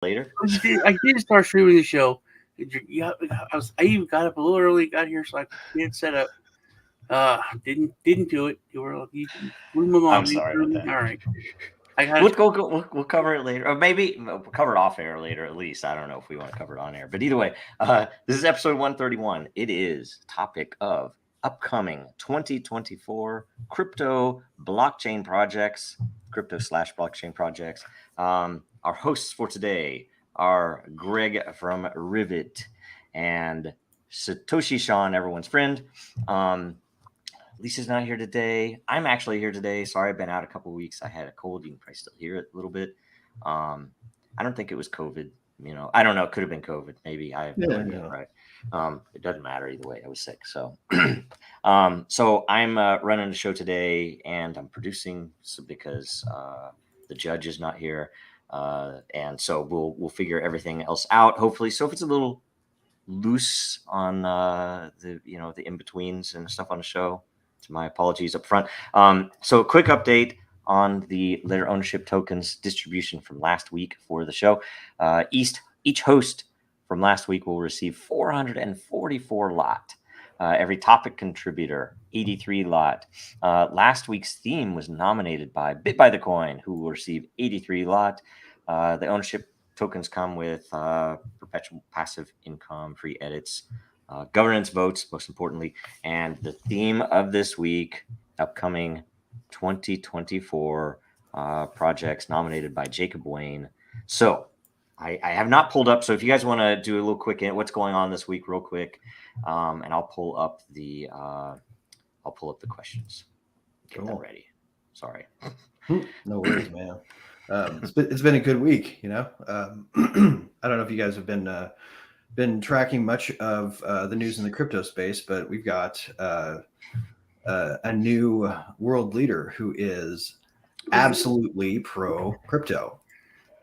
later. I did start streaming the show. Yeah, I even got up a little early, got here so I could get it set up. Didn't do it. You were like, you blew my I'm mind. sorry about that. All right, I got We'll it. we'll cover it later, or maybe we'll cover it off air later. At least I don't know if we want to cover it on air, but either way, this is episode 131. It is topic of upcoming 2024 crypto blockchain projects, crypto/blockchain projects. Our hosts for today are Greg from Rivet and Satoshi Sean, everyone's friend. Lisa's not here today. I'm actually here today. Sorry, I've been out a couple of weeks. I had a cold. You can probably still hear it a little bit. I don't think it was COVID. I don't know. It could have been COVID. Maybe I have no idea. Right. It doesn't matter either way. I was sick. So, so I'm running the show today, and I'm producing because the judge is not here, and so we'll figure everything else out. Hopefully, so if it's a little loose on the in betweens and stuff on the show, my apologies up front. So a quick update on the layer ownership tokens distribution from last week for the show. Each host from last week will receive 444 lot. Every topic contributor, 83 lot. Last week's theme was nominated by Bit by the Coin, who will receive 83 lot. The ownership tokens come with perpetual passive income, free edits, governance votes, most importantly, and the theme of this week, upcoming 2024 projects nominated by Jacob Wayne. So I have not pulled up. So if you guys want to do a little quick what's going on this week, real quick, and I'll pull up the questions. Get that ready. Sorry. No worries, man. It's been a good week. I don't know if you guys have been tracking much of the news in the crypto space, but we've got a new world leader who is absolutely pro crypto,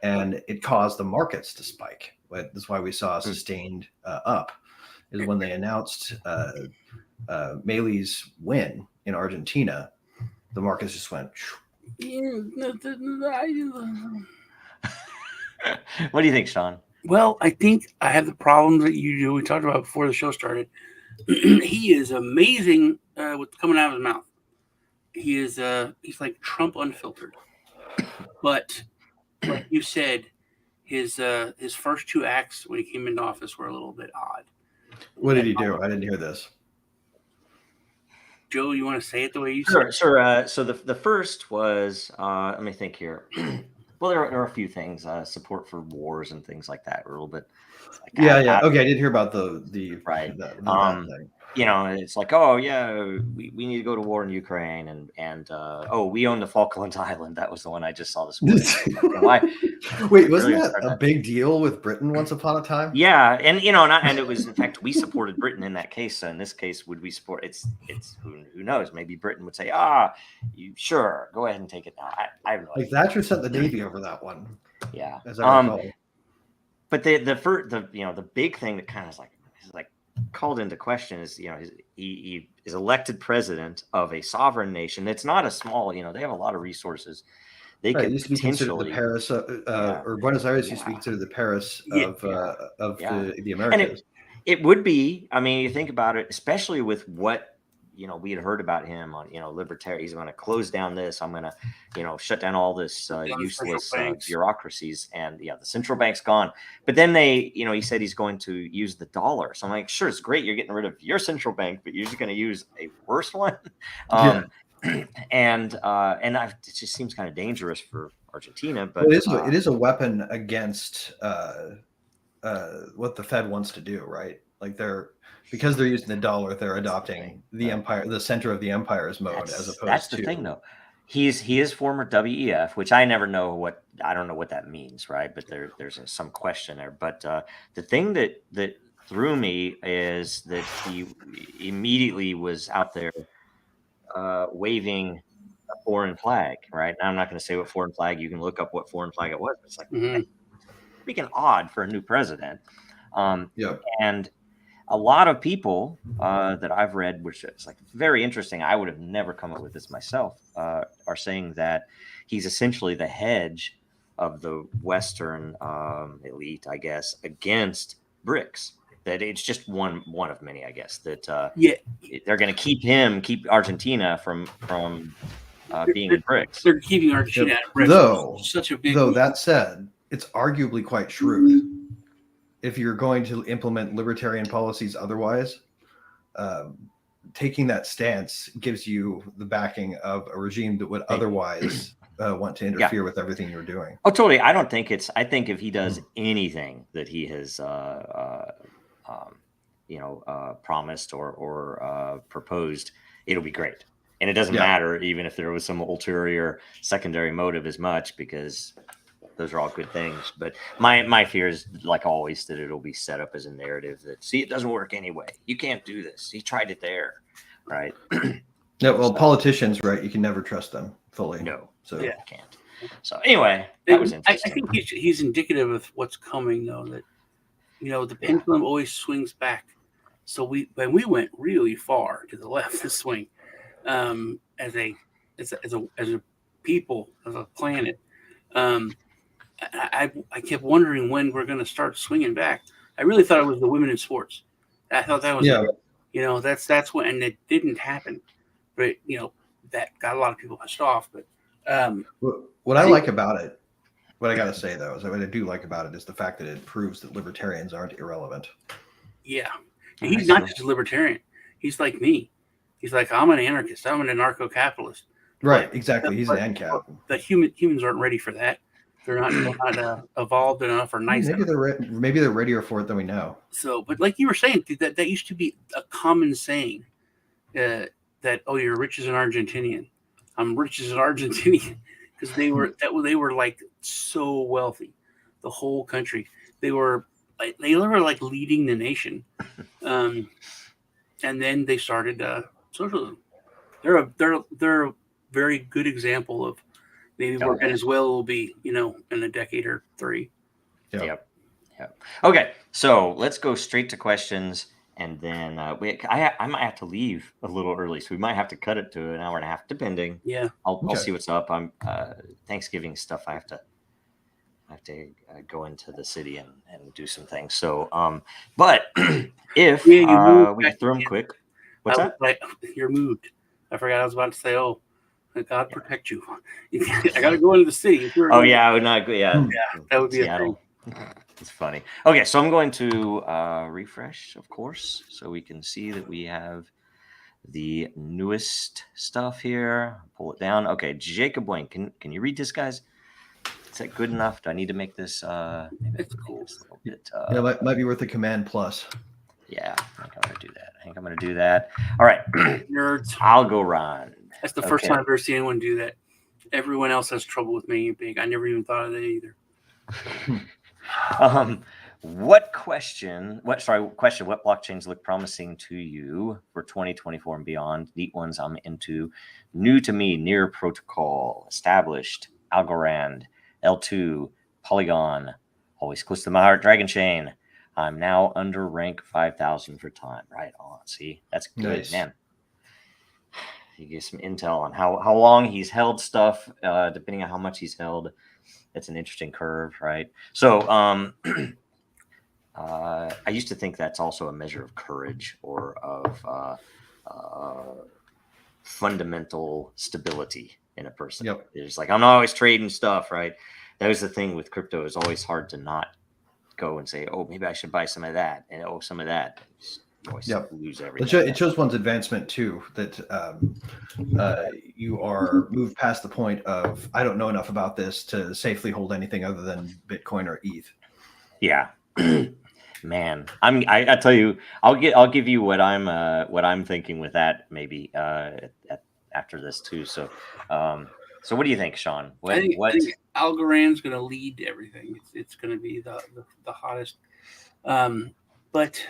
and it caused the markets to spike. But that's why we saw a sustained up, is when they announced Milei's win in Argentina. The markets just went. What do you think, Sean? Well, I think I have the problems that you do. We talked about before the show started. He is amazing with coming out of his mouth. He's like Trump unfiltered. But like you said, his first two acts when he came into office were a little bit odd. What did he do? I didn't hear this. Joe, you want to say it the way you said? Sure. So the first was let me think here. Well, there are a few things. Support for wars and things like that. A little bit. Yeah. Okay, I did hear about the right. The thing. It's like, oh yeah, we need to go to war in Ukraine, and we own the Falkland Island. That was the one I just saw this morning. Why? Wait, wasn't that a big deal with Britain once upon a time? Yeah, and and it was, in fact, we supported Britain in that case. So in this case, would we support? It's who knows? Maybe Britain would say, you sure, go ahead and take it now. I have no idea. Thatcher sent the Navy over that one. Yeah. As I recall. But the big thing that kind of is like called into question is he is elected president of a sovereign nation that's not a small, they have a lot of resources. They could used to be considered the Paris or Buenos Aires used to be considered the Paris of the Americas. And it would be, you think about it, especially with what we had heard about him on libertarian. He's going to close down this. I'm going to shut down all this useless bureaucracies, and the central bank's gone. But then he said he's going to use the dollar. So I'm like, sure, it's great, you're getting rid of your central bank, but you're just going to use a worse one. And it just seems kind of dangerous for Argentina. But it is a weapon against what the Fed wants to do, right? Like because they're using the dollar, they're adopting the empire, the center of the empire's mode, as opposed to. That's the thing, though. He is former WEF, which I don't know what that means, right? But there's some question there. But the thing that threw me is that he immediately was out there waving a foreign flag, right? Now, I'm not going to say what foreign flag. You can look up what foreign flag it was. It's like freaking odd for a new president. And a lot of people that I've read, which is like very interesting, I would have never come up with this myself, are saying that he's essentially the hedge the Western elite, I guess, against BRICS. That it's just one of many, I guess. That Yeah, they're going to keep Argentina from being in BRICS. they're keeping Argentina out of BRICS. Though, Such a big. though that said, it's arguably quite shrewd if you're going to implement libertarian policies otherwise. Taking that stance gives you the backing of a regime that would otherwise want to interfere with everything you're doing. Oh, totally. I don't think I think if he does anything that he has, promised or proposed, it'll be great. And it doesn't matter even if there was some ulterior secondary motive as much, because those are all good things. But my fear is, like always, that it'll be set up as a narrative that, see, it doesn't work anyway. You can't do this. He tried it there, right? Yeah, well, politicians, right? You can never trust them fully. No, so you can't. So anyway, that was interesting. I think he's indicative of what's coming, though. That the pendulum always swings back. So when we went really far to the left, the swing, as a people, as a planet. I kept wondering when we're going to start swinging back. I really thought it was the women in sports. I thought that was, that's when, and it didn't happen. But that got a lot of people pissed off. But what I like about it, what I got to say though, is what I do like about it is the fact that it proves that libertarians aren't irrelevant. Yeah, and he's not just a libertarian. He's like me. He's like, I'm an anarchist. I'm an anarcho-capitalist. Right, exactly. He's an ANCAP. The humans aren't ready for that. They're not evolved enough or nice. Maybe they're readier for it than we know. So, but like you were saying, that used to be a common saying. That you're rich as an Argentinian. I'm rich as an Argentinian, because they were like so wealthy, the whole country. They were like leading the nation, and then they started socialism. They're a very good example of maybe where Venezuela will be, in a decade or three. Yep. Okay, so let's go straight to questions, and then I might have to leave a little early, so we might have to cut it to an hour and a half, depending. Yeah, I'll see what's up. I'm Thanksgiving stuff. I have to go into the city and do some things. So, but if we can throw them quick. What's that? You're moved. I forgot I was about to say, oh, God protect you. I got to go into the city. I would not go. Yeah, that would be Seattle. A thing. It's funny. Okay, so I'm going to refresh, of course, so we can see that we have the newest stuff here. Pull it down. Okay, Jacob Wayne, can you read this, guys? Is that good enough? Do I need to make this? It's cool. A little bit, might be worth a command plus. Yeah, I think I'm going to do that. All right, nerds. I'll go Ron. That's the first time I've ever seen anyone do that. Everyone else has trouble with making it big. I never even thought of that either. What blockchains look promising to you for 2024 and beyond? Neat ones I'm into. New to me, Near Protocol, Established, Algorand, L2, Polygon, always close to my heart, Dragonchain. I'm now under rank 5,000 for time. Right on. See, that's good, nice. Man. You get some intel on how long he's held stuff, depending on how much he's held. That's an interesting curve, right? So I used to think that's also a measure of courage or of fundamental stability in a person. Yep. It's like, I'm not always trading stuff, right? That was the thing with crypto. It's always hard to not go and say, oh, maybe I should buy some of that, and some of that. Lose everything. It shows one's advancement too, that you are moved past the point of, I don't know enough about this to safely hold anything other than Bitcoin or ETH. Yeah. Man, I tell you, I'll give you what I'm thinking with that maybe after this too. So what do you think, Sean? I think Algorand's going to lead everything. It's going to be the hottest. But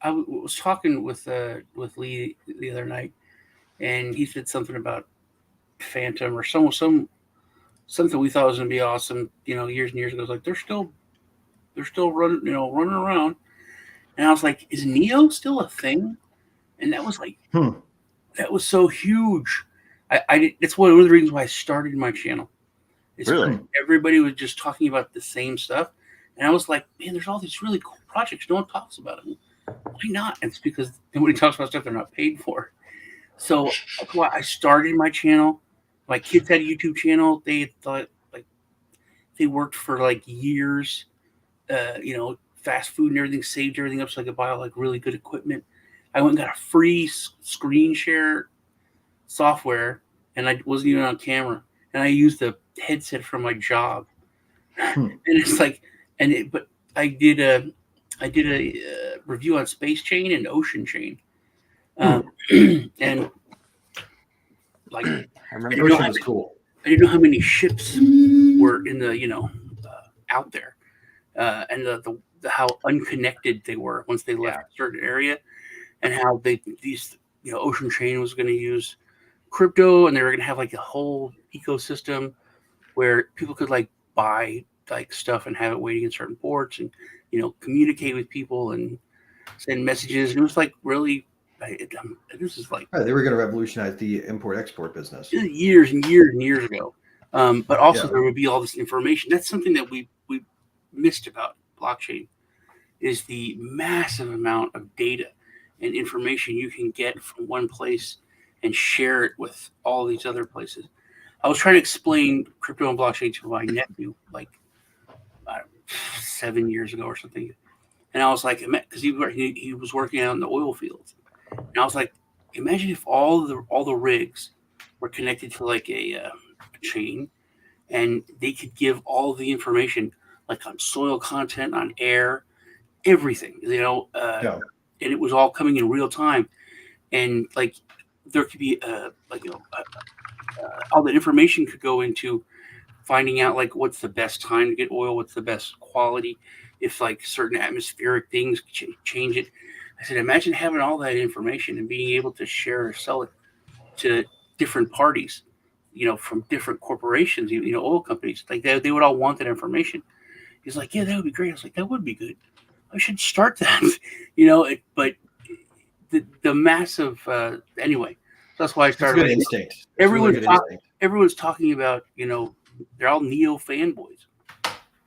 I was talking with Lee the other night, and he said something about Phantom or something we thought was going to be awesome, years and years ago. It was like they're still running around, and I was like, is Neo still a thing? And that was like, that was so huge. It's one of the reasons why I started my channel. It's Really? everybody was just talking about the same stuff, and I was like, man, there's all these really cool projects. No one talks about them. Why not? It's because nobody talks about stuff they're not paid for. So that's why I started my channel. My kids had a YouTube channel. They thought like they worked for like years, fast food and everything, saved everything up so I could buy like really good equipment. I went and got a free screen share software, and I wasn't even on camera. And I used the headset from my job, and it's like, but I did a review on Space Chain and Ocean Chain, and like I remember Ocean was cool. I didn't know how many ships were in the out there, and the how unconnected they were once they left a certain area, and how Ocean Chain was going to use crypto, and they were going to have like a whole ecosystem where people could like buy like stuff and have it waiting in certain ports, and communicate with people and send messages. And it was like really, this is like They were going to revolutionize the import-export business years and years and years ago. But also there would be all this information. That's something that we missed about blockchain, is the massive amount of data and information you can get from one place and share it with all these other places. I was trying to explain crypto and blockchain to my nephew like 7 years ago or something. And I was like, because he was working out in the oil fields. And I was like, imagine if all the rigs were connected to like a chain, and they could give all the information like on soil content, on air, everything, and it was all coming in real time. And like there could be all the information could go into finding out like what's the best time to get oil, what's the best quality, if like certain atmospheric things change it. I said, imagine having all that information and being able to share or sell it to different parties, from different corporations, oil companies. Like they would all want that information. He's like, yeah, that would be great. I was like, that would be good. I should start that, but the massive, anyway, that's why I started. It's good instinct. Everyone's talking about, they're all Neo fanboys,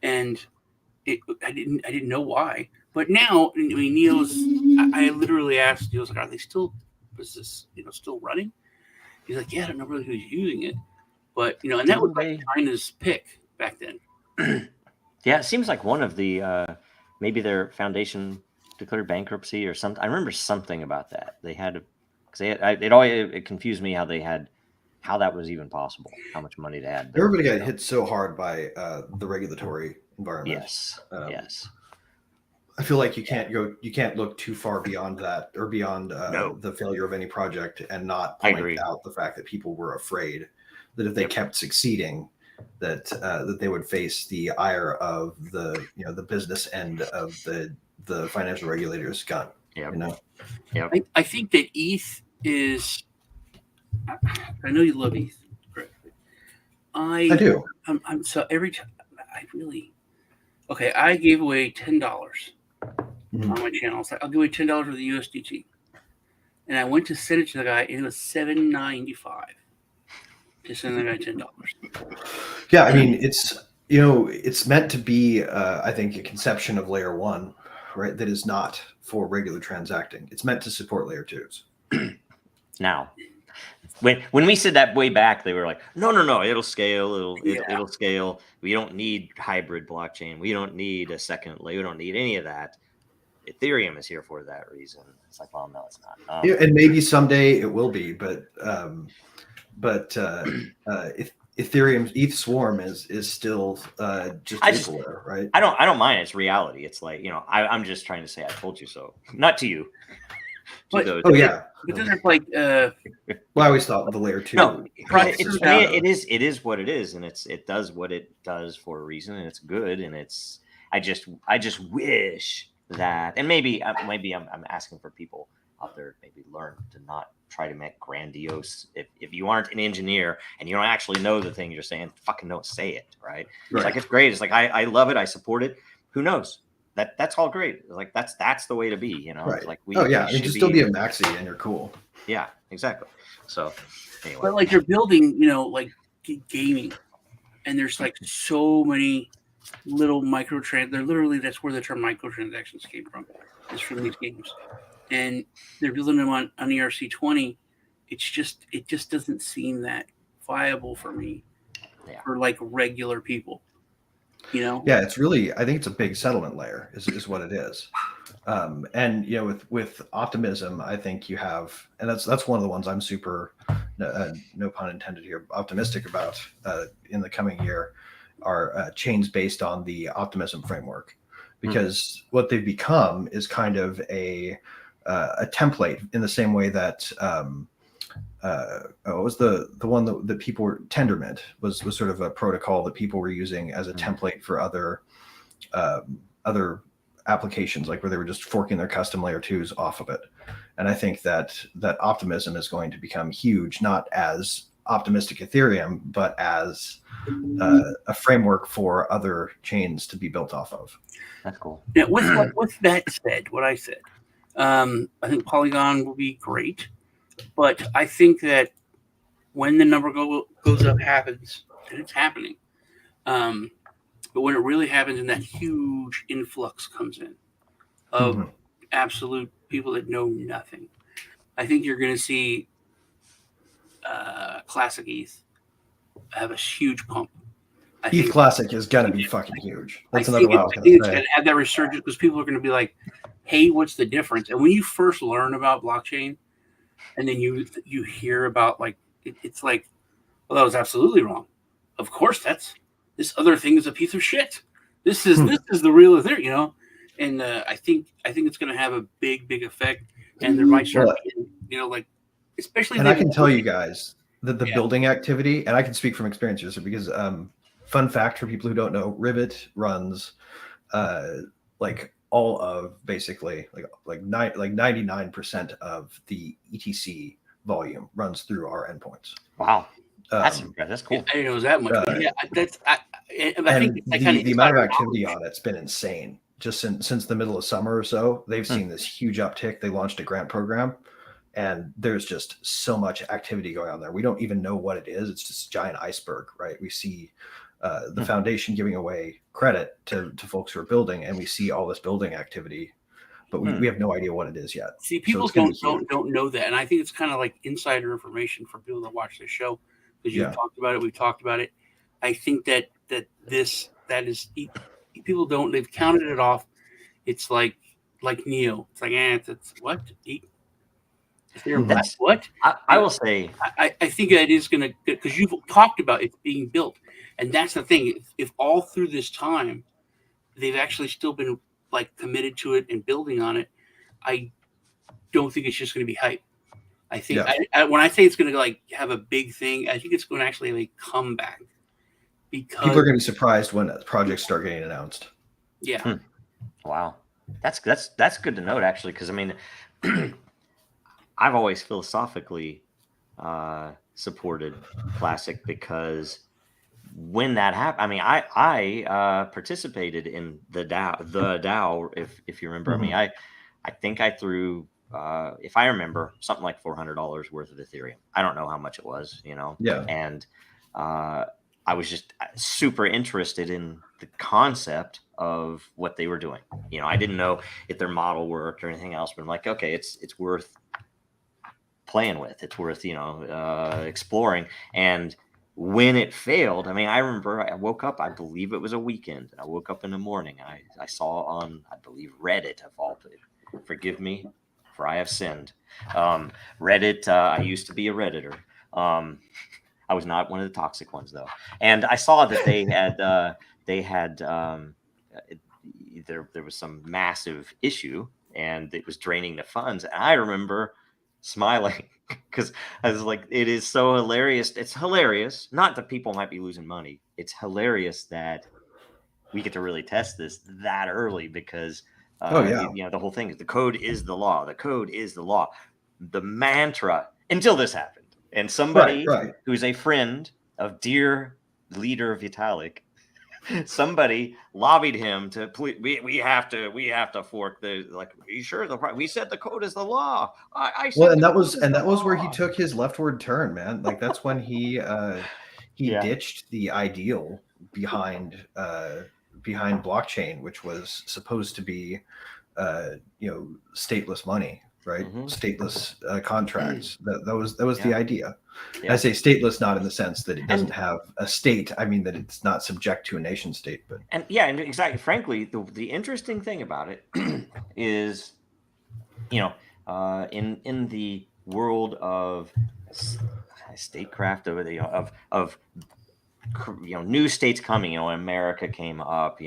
and I didn't know why, but now, I mean, Neo's. I literally asked Neo's like, are they still? Was this still running? He's like, yeah, I don't know really who's using it, but and that was like China's pick back then. Yeah, it seems like one of the maybe their foundation declared bankruptcy or something. I remember something about that. They had to, because it confused me how that was even possible, how much money they had. Everybody got hit so hard by the regulatory environment. Yes. Yes. I feel like you can't look too far beyond that, or beyond the failure of any project, and not point out the fact that people were afraid that if they kept succeeding, that they would face the ire of the business end of the financial regulators' gun. I think that ETH is. I know you love ETH. I do. I'm so every time I really. Okay, I gave away $10 on my channel. I was like, I'll give away $10 of the USDT, and I went to send it to the guy, and it was $7.95 to send the guy $10. Yeah, I mean, it's meant to be, I think, a conception of layer one, right? That is not for regular transacting. It's meant to support layer twos. Now, when we said that way back, they were like, no, it'll scale. It'll scale. We don't need hybrid blockchain. We don't need a second layer. We don't need any of that. Ethereum is here for that reason. It's like, well, no, it's not. And maybe someday it will be, but if Ethereum's ETH swarm is still just Equator, right? I don't mind. It's reality. It's like, I'm just trying to say I told you so. Not to you. But then it's like well, I always thought the layer two. No, it is what it is, and it does what it does for a reason, and it's good, and it's. I just wish that, and maybe I'm asking for people out there maybe learn to not try to make grandiose. If you aren't an engineer and you don't actually know the thing you're saying, fucking don't say it, right? It's like, it's great. It's like I love it. I support it. Who knows? that's all great. Like that's the way to be, you know. Right. It's like Oh yeah, we and should just be, still be a maxi and you're cool. yeah, exactly. So anyway, But like they're building, like gaming, and there's like so many little They're literally, that's where the term microtransactions came from. Is from these games, and they're building them on ERC20. It just doesn't seem that viable for me, for like regular people. Yeah, it's really, I think it's a big settlement layer is what it is. And with optimism, I think you have, and that's one of the ones I'm super, no pun intended here, optimistic about in the coming year, are chains based on the optimism framework, because what they've become is kind of a template, in the same way that what was the one that people were, Tendermint was sort of a protocol that people were using as a template for other applications, like where they were just forking their custom layer 2s off of it. And I think that optimism is going to become huge, not as optimistic Ethereum, but as a framework for other chains to be built off of. that's cool. Now, with that said, what I said, I think Polygon will be great, but I think that when the number goes up happens, and it's happening, but when it really happens and that huge influx comes in of absolute people that know nothing, I think you're going to see Classic ETH have a huge pump. ETH Classic is going to be fucking huge. That's I another one I was going to say. It's going to have that resurgence because people are going to be like, hey, what's the difference? And when you first learn about blockchain, and then you hear about like, it's like, well, that was absolutely wrong. Of course, this other thing is a piece of shit. This is the real Ethereum, And I think it's going to have a big effect, and there might start, like, especially. And I can tell you guys that the building activity, and I can speak from experience here, because fun fact for people who don't know, Rivet runs like all of basically like 99% of the ETC volume runs through our endpoints. Wow. That's cool. I didn't know it was that much. But yeah, I think the amount of activity on it's been insane. Just since the middle of summer or so, they've seen this huge uptick. They launched a grant program, and there's just so much activity going on there. We don't even know what it is. It's just a giant iceberg, right? We see the foundation giving away credit to folks who are building, and we see all this building activity, but we have no idea what it is yet. See, people don't know that, and I think it's kind of like insider information for people that watch this show, because you've talked about it, we've talked about it. I think that is people don't, they've counted it off. It's like Neo. It's like it's what? What? I will say, I think that is going to, because you've talked about it being built, and that's the thing. If all through this time they've actually still been like committed to it and building on it, I don't think it's just going to be hype. I think when I say it's going to like have a big thing, I think it's going to actually like come back, because people are going to be surprised when projects start getting announced. Yeah. Wow, that's good to note, actually, because I mean, I've always philosophically supported Classic, because when that happened, I mean, I participated in the DAO, if you remember. I mean, I think I threw, if I remember, something like $400 worth of Ethereum. I don't know how much it was, and I was just super interested in the concept of what they were doing. I didn't know if their model worked or anything else, but I'm like, okay, it's worth playing with. It's worth, exploring. And when it failed, I mean, I remember I woke up, I believe it was a weekend, and I woke up in the morning. I saw on, I believe, Reddit, of all people, forgive me for I have sinned. Reddit, I used to be a Redditor. I was not one of the toxic ones, though. And I saw that there was some massive issue, and it was draining the funds. And I remember smiling, because I was like, it is so hilarious. It's hilarious. Not that people might be losing money. It's hilarious that we get to really test this that early, because the whole thing is the code is the law. The code is the law. The mantra until this happened. And somebody who's a friend of dear leader Vitalik somebody lobbied him to please, we have to fork the, like, are you sure we said the code is the law. I said Well, the and that code was is and the that was where he law. took his leftward turn, man. Like that's when he Yeah. ditched the ideal behind blockchain, which was supposed to be stateless money, right? Stateless contracts. That was the idea. Yeah. I say stateless not in the sense that it doesn't have a state. I mean that it's not subject to a nation state. But and exactly. Frankly, the interesting thing about it is, in the world of statecraft, of new states coming. America came up.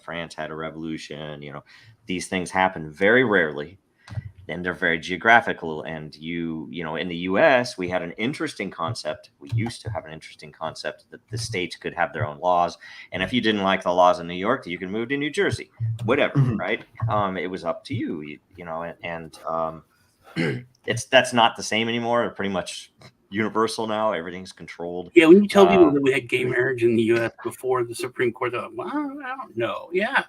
France had a revolution. These things happen very rarely, and they're very geographical. And in the U.S., we had an interesting concept. We used to have an interesting concept that the states could have their own laws, and if you didn't like the laws in New York, you could move to New Jersey, whatever, right? It was up to you, that's not the same anymore. They're pretty much universal now. Everything's controlled. Yeah, when you tell people that we had gay marriage in the U.S. before the Supreme Court, they're like, well, I don't know. Yeah.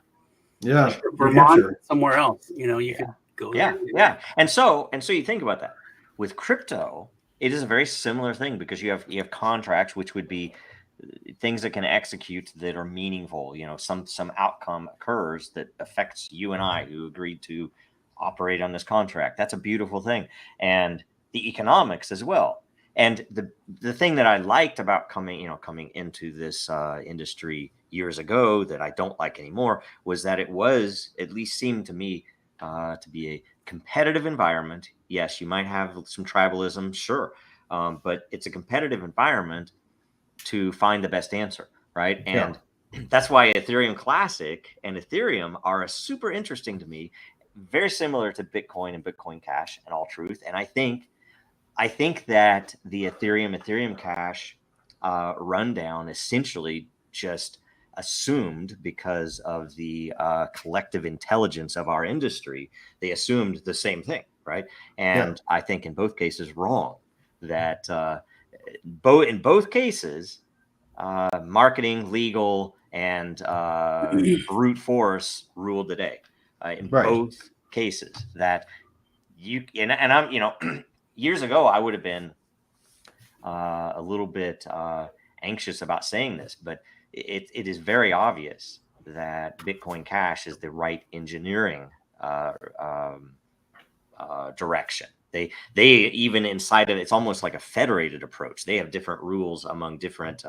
Vermont, somewhere else. You could go there. Yeah. And so you think about that. With crypto, it is a very similar thing because you have contracts, which would be things that can execute that are meaningful. Some outcome occurs that affects you and I who agreed to operate on this contract. That's a beautiful thing. And the economics as well. And the thing that I liked about coming into this industry years ago that I don't like anymore was that it was, at least seemed to me, to be a competitive environment. Yes, you might have some tribalism, sure, but it's a competitive environment to find the best answer, right? And that's why Ethereum Classic and Ethereum are super interesting to me, very similar to Bitcoin and Bitcoin Cash and All Truth. And I think that the Ethereum Cash rundown essentially just assumed, because of the collective intelligence of our industry, they assumed the same thing, right? And I think in both cases wrong. That in both cases, marketing, legal, and brute force ruled the day. In both cases, that and I'm years ago, I would have been a little bit anxious about saying this, but it is very obvious that Bitcoin Cash is the right engineering direction. They even inside of it, it's almost like a federated approach. They have different rules among different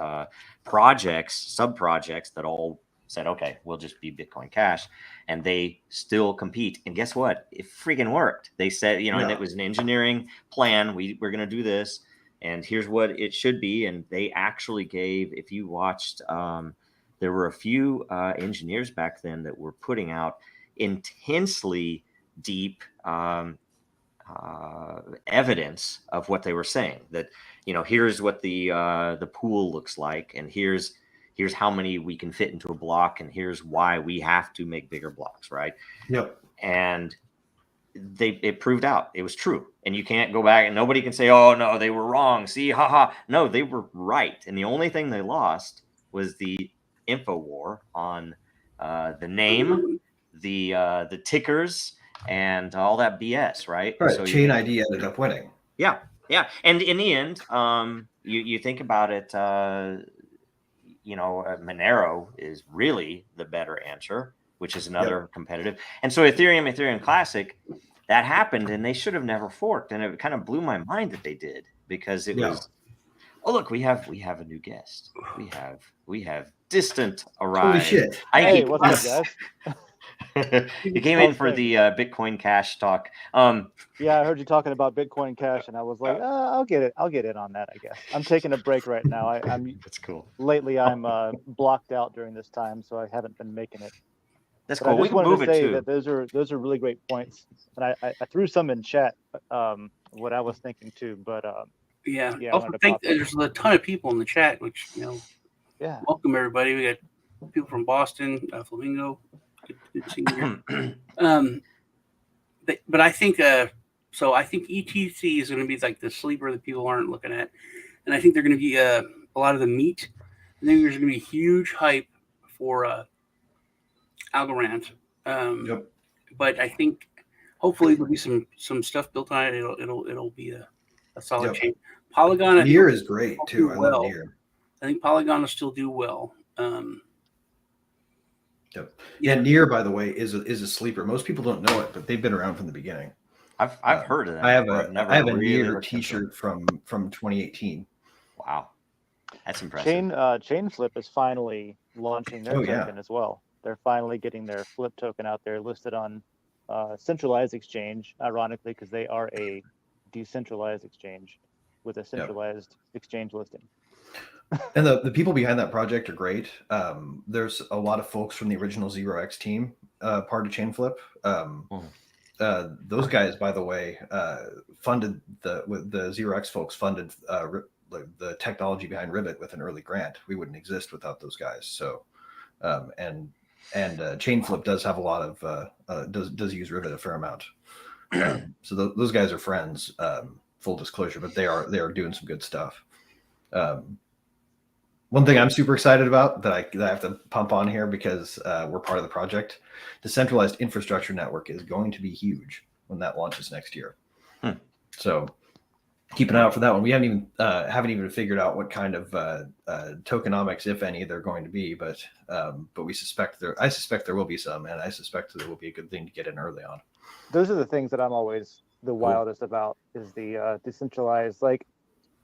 projects, sub-projects that all said, okay, we'll just be Bitcoin Cash, and they still compete. And guess what? It freaking worked. They said, and it was an engineering plan. We're going to do this, and here's what it should be. And they actually gave, if you watched, there were a few engineers back then that were putting out intensely deep evidence of what they were saying. That here's what the pool looks like, and here's how many we can fit into a block, and here's why we have to make bigger blocks, right? Yep. And it proved out it was true, and you can't go back and nobody can say, oh no, they were wrong. See, haha. No, they were right, and the only thing they lost was the info war on the name, the tickers, and all that BS, right? So Chain ID ended up winning. Yeah. And in the end, you think about it, Monero is really the better answer, which is another competitive. And so Ethereum Classic, that happened, and they should have never forked. And it kind of blew my mind that they did, because it was, oh look, we have a new guest. We have Distant arrived. Holy shit! Hey, what's up, guys? You came in for the Bitcoin Cash talk. Yeah, I heard you talking about Bitcoin Cash, and I was like, I'll get in on that, I guess. I'm taking a break right now. I'm That's cool. Lately, I'm blocked out during this time, so I haven't been making it. That's but cool. I just wanted to say that those are really great points, and I threw some in chat, what I was thinking too. But yeah. Also, there's a ton of people in the chat, which yeah. Welcome everybody. We got people from Boston, Flamingo. Good seeing you here. But I think I think ETC is going to be like the sleeper that people aren't looking at, and I think they're going to be a lot of the meat. I think there's going to be huge hype for Algorand. Yep. But I think hopefully there'll be some stuff built on it. It'll be a solid Yep. chain. Polygon, I Near think, is great will too. do I love well. Near. I think Polygon will still do well. Yep. Yeah, Near, by the way, is a sleeper. Most people don't know it, but they've been around from the beginning. I've heard of that. I have before. a I've never I have a really Near looked into it. T-shirt from 2018. Wow, that's impressive. Chain Flip is finally launching their token as well. They're finally getting their Flip token out there, listed on centralized exchange. Ironically, because they are a decentralized exchange with a centralized exchange listing. And the people behind that project are great. There's a lot of folks from the original 0x team, part of Chain Flip. Those guys, by the way, funded the 0x folks funded the technology behind Ribbit with an early grant. We wouldn't exist without those guys. So, and Chain Flip does have a lot of does use Ribbit a fair amount. So those guys are friends. Full disclosure, but they are doing some good stuff. One thing I'm super excited about that I have to pump on here because we're part of the project. The centralized infrastructure network is going to be huge when that launches next year. So keep an eye out for that one. We haven't even figured out what kind of tokenomics, if any, they're going to be, but I suspect there will be some, and I suspect there will be a good thing to get in early on. Those are the things that I'm always the wildest about, is the decentralized, like,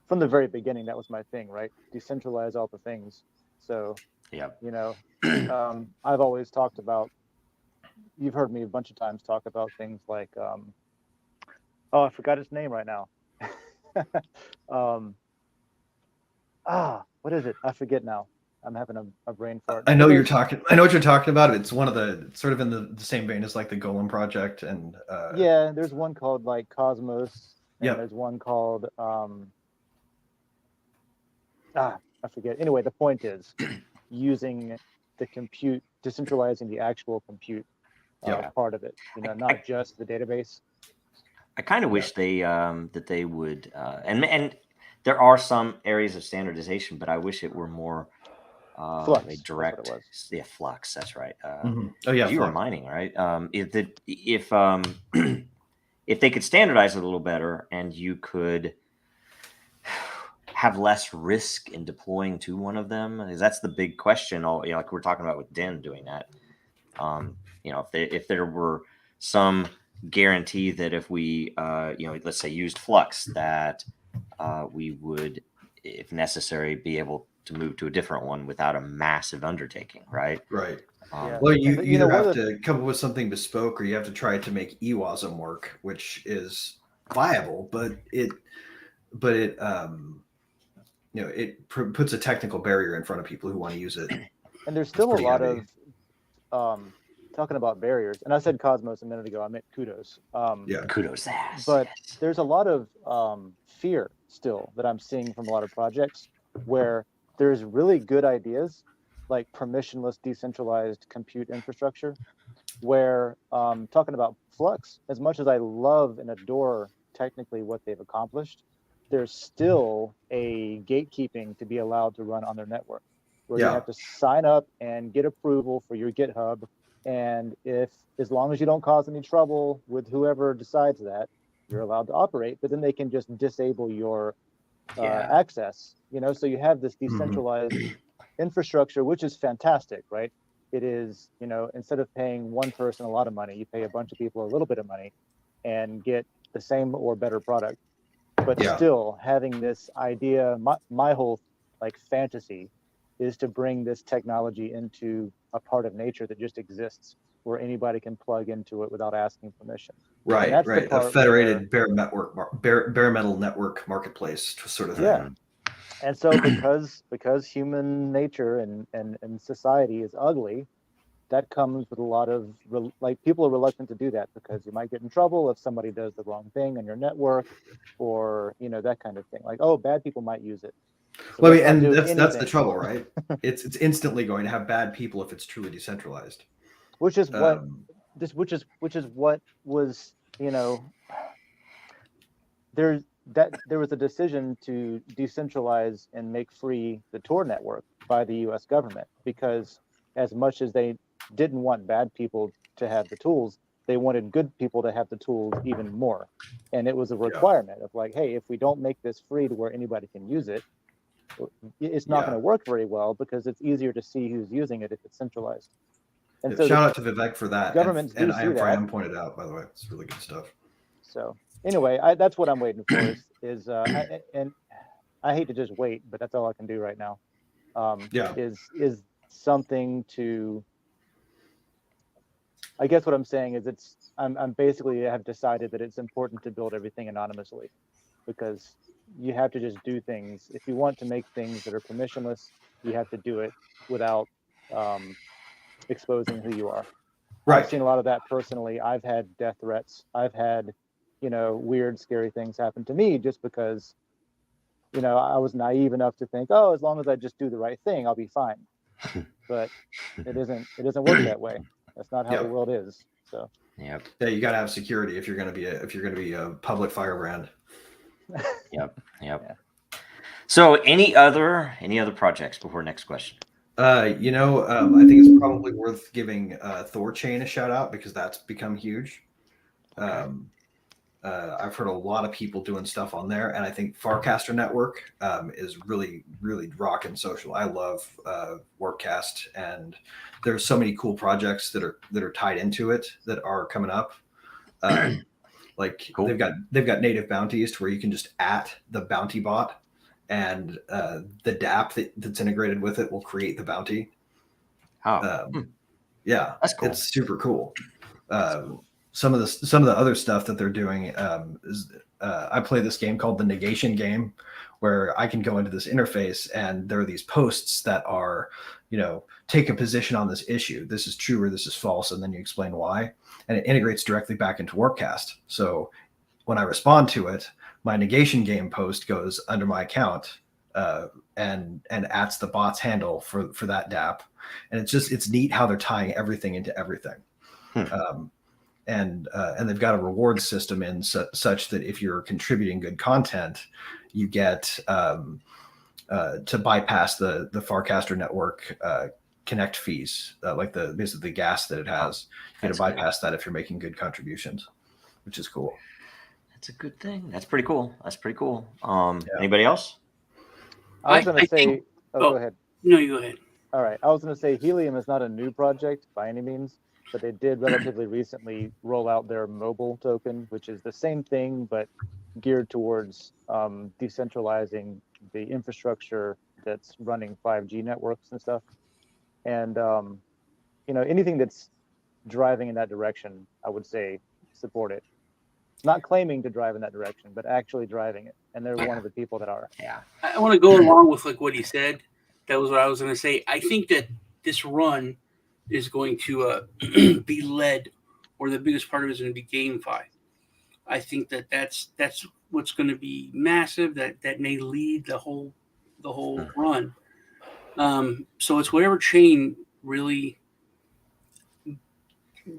from the very beginning, that was my thing, right? Decentralize all the things. So, I've always talked about, you've heard me a bunch of times talk about things like, I forgot his name right now. What is it? I forget now. I'm having a brain fart. I know what you're talking about. It's one of the sort of in the same vein as like the Golem project, and there's one called like Cosmos, and Yep. there's one called I forget. Anyway, the point is using the compute, decentralizing the actual compute part of it. Not just the database. I kind of wish that they would, and there are some areas of standardization, but I wish it were more Flux, a direct. that's what it was. Flux. That's right. Oh yeah, you were mining, right? If they could standardize it a little better, and you could have less risk in deploying to one of them, because that's the big question. Like we're talking about with Den doing that. If there were some guarantee that if we, let's say used Flux, that we would, if necessary, be able to move to a different one without a massive undertaking, right? Right. Yeah. Well, you either have to come up with something bespoke, or you have to try to make EWASM work, which is viable, but it puts a technical barrier in front of people who want to use it. And there's still a lot of talking about barriers. And I said Cosmos a minute ago. I meant Kudos. Kudos. But there's a lot of fear still that I'm seeing from a lot of projects where there's really good ideas, like permissionless decentralized compute infrastructure, where talking about Flux, as much as I love and adore technically what they've accomplished, there's still a gatekeeping to be allowed to run on their network, where you have to sign up and get approval for your GitHub. And as long as you don't cause any trouble with whoever decides that, you're allowed to operate, but then they can just disable your access, so you have this decentralized infrastructure, which is fantastic, right? It is, instead of paying one person a lot of money, you pay a bunch of people a little bit of money and get the same or better product. But still having this idea, my whole fantasy is to bring this technology into a part of nature that just exists, where anybody can plug into it without asking permission. Right. A federated bare metal network marketplace sort of thing. Yeah. And so because human nature and society is ugly, that comes with a lot of people are reluctant to do that, because you might get in trouble if somebody does the wrong thing on your network, or that kind of thing. Like, bad people might use it. So well, and that's the trouble, right? It's instantly going to have bad people if it's truly decentralized. Which is what was there was a decision to decentralize and make free the Tor network by the U.S. government, because as much as they didn't want bad people to have the tools, they wanted good people to have the tools even more. And it was a requirement of like, hey, if we don't make this free to where anybody can use it, it's not going to work very well because it's easier to see who's using it if it's centralized. And so shout out to Vivek for that. Governments and do I see am for that. Am pointed out, by the way. It's really good stuff. So anyway, that's what I'm waiting for is and I hate to just wait, but that's all I can do right now. Is something to, I guess what I'm saying is I'm basically have decided that it's important to build everything anonymously, because you have to just do things. If you want to make things that are permissionless, you have to do it without exposing who you are. Right. I've seen a lot of that personally. I've had death threats. I've had, weird, scary things happen to me just because, I was naive enough to think, oh, as long as I just do the right thing, I'll be fine. But it doesn't work that way. That's not how the world is. So yeah, you got to have security if you're going to be a public firebrand. Yep. Yeah. So any other projects before next question? I think it's probably worth giving Thorchain a shout out because that's become huge. Okay. I've heard a lot of people doing stuff on there, and I think Farcaster Network is really, really rocking social. I love Warpcast, and there's so many cool projects that are tied into it that are coming up. Cool. they've got native bounties to where you can just at the bounty bot, and the DApp that's integrated with it will create the bounty. Yeah, that's cool. It's super cool. Some of the other stuff that they're doing is I play this game called the Negation game, where I can go into this interface and there are these posts that are, take a position on this issue. This is true or this is false, and then you explain why, and it integrates directly back into Warpcast. So when I respond to it, my Negation game post goes under my account and adds the bot's handle for that DApp, and it's neat how they're tying everything into everything. And they've got a reward system in such that if you're contributing good content, you get to bypass the Farcaster Network connect fees, like basically the gas that it has. You get to bypass that if you're making good contributions, which is cool. That's a good thing. That's pretty cool. Anybody else? I was going to say. Go ahead. No, you go ahead. All right. I was going to say Helium is not a new project by any means, but they did relatively recently roll out their mobile token, which is the same thing, but geared towards decentralizing the infrastructure that's running 5G networks and stuff. And, anything that's driving in that direction, I would say support it. Not claiming to drive in that direction, but actually driving it. And they're one of the people that are. Yeah. I want to go along with what he said. That was what I was going to say. I think that this run is going to be led, or the biggest part of it is going to be GameFi. I think that's what's going to be massive. That may lead the whole run. So it's whatever chain really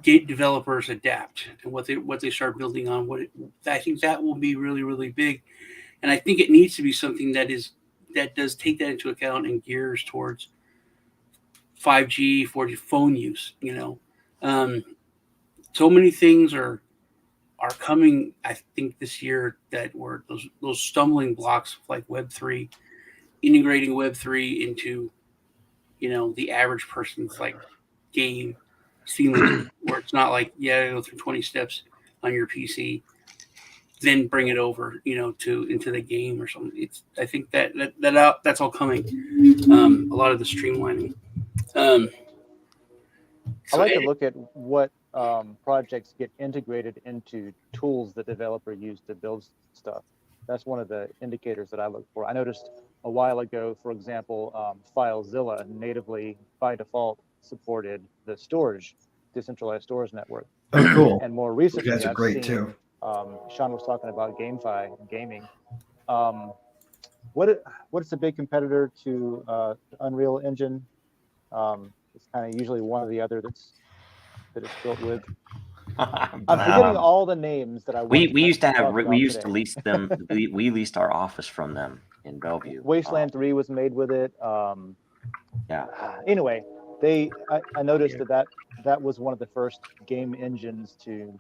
developers adapt and what they start building on. I think that will be really, really big, and I think it needs to be something that does take that into account and gears towards 5G, 4G phone use. So many things are coming. I think this year that were those stumbling blocks like Web3, integrating Web3 into the average person's game seamless, where it's not like go through 20 steps on your PC, then bring it over into the game or something. I think that's all coming. A lot of the streamlining. I like to look at what projects get integrated into tools that developers use to build stuff. That's one of the indicators that I look for. I noticed a while ago, for example, FileZilla natively by default supported the decentralized storage network. Oh, cool. And more recently, you guys are great too. Sean was talking about GameFi and gaming. What's the big competitor to Unreal Engine? It's kind of usually one or the other that it's built with. I'm forgetting all the names that I. We used to lease them. we leased our office from them in Bellevue. Wasteland 3 was made with it. Yeah. Anyway, I noticed that was one of the first game engines to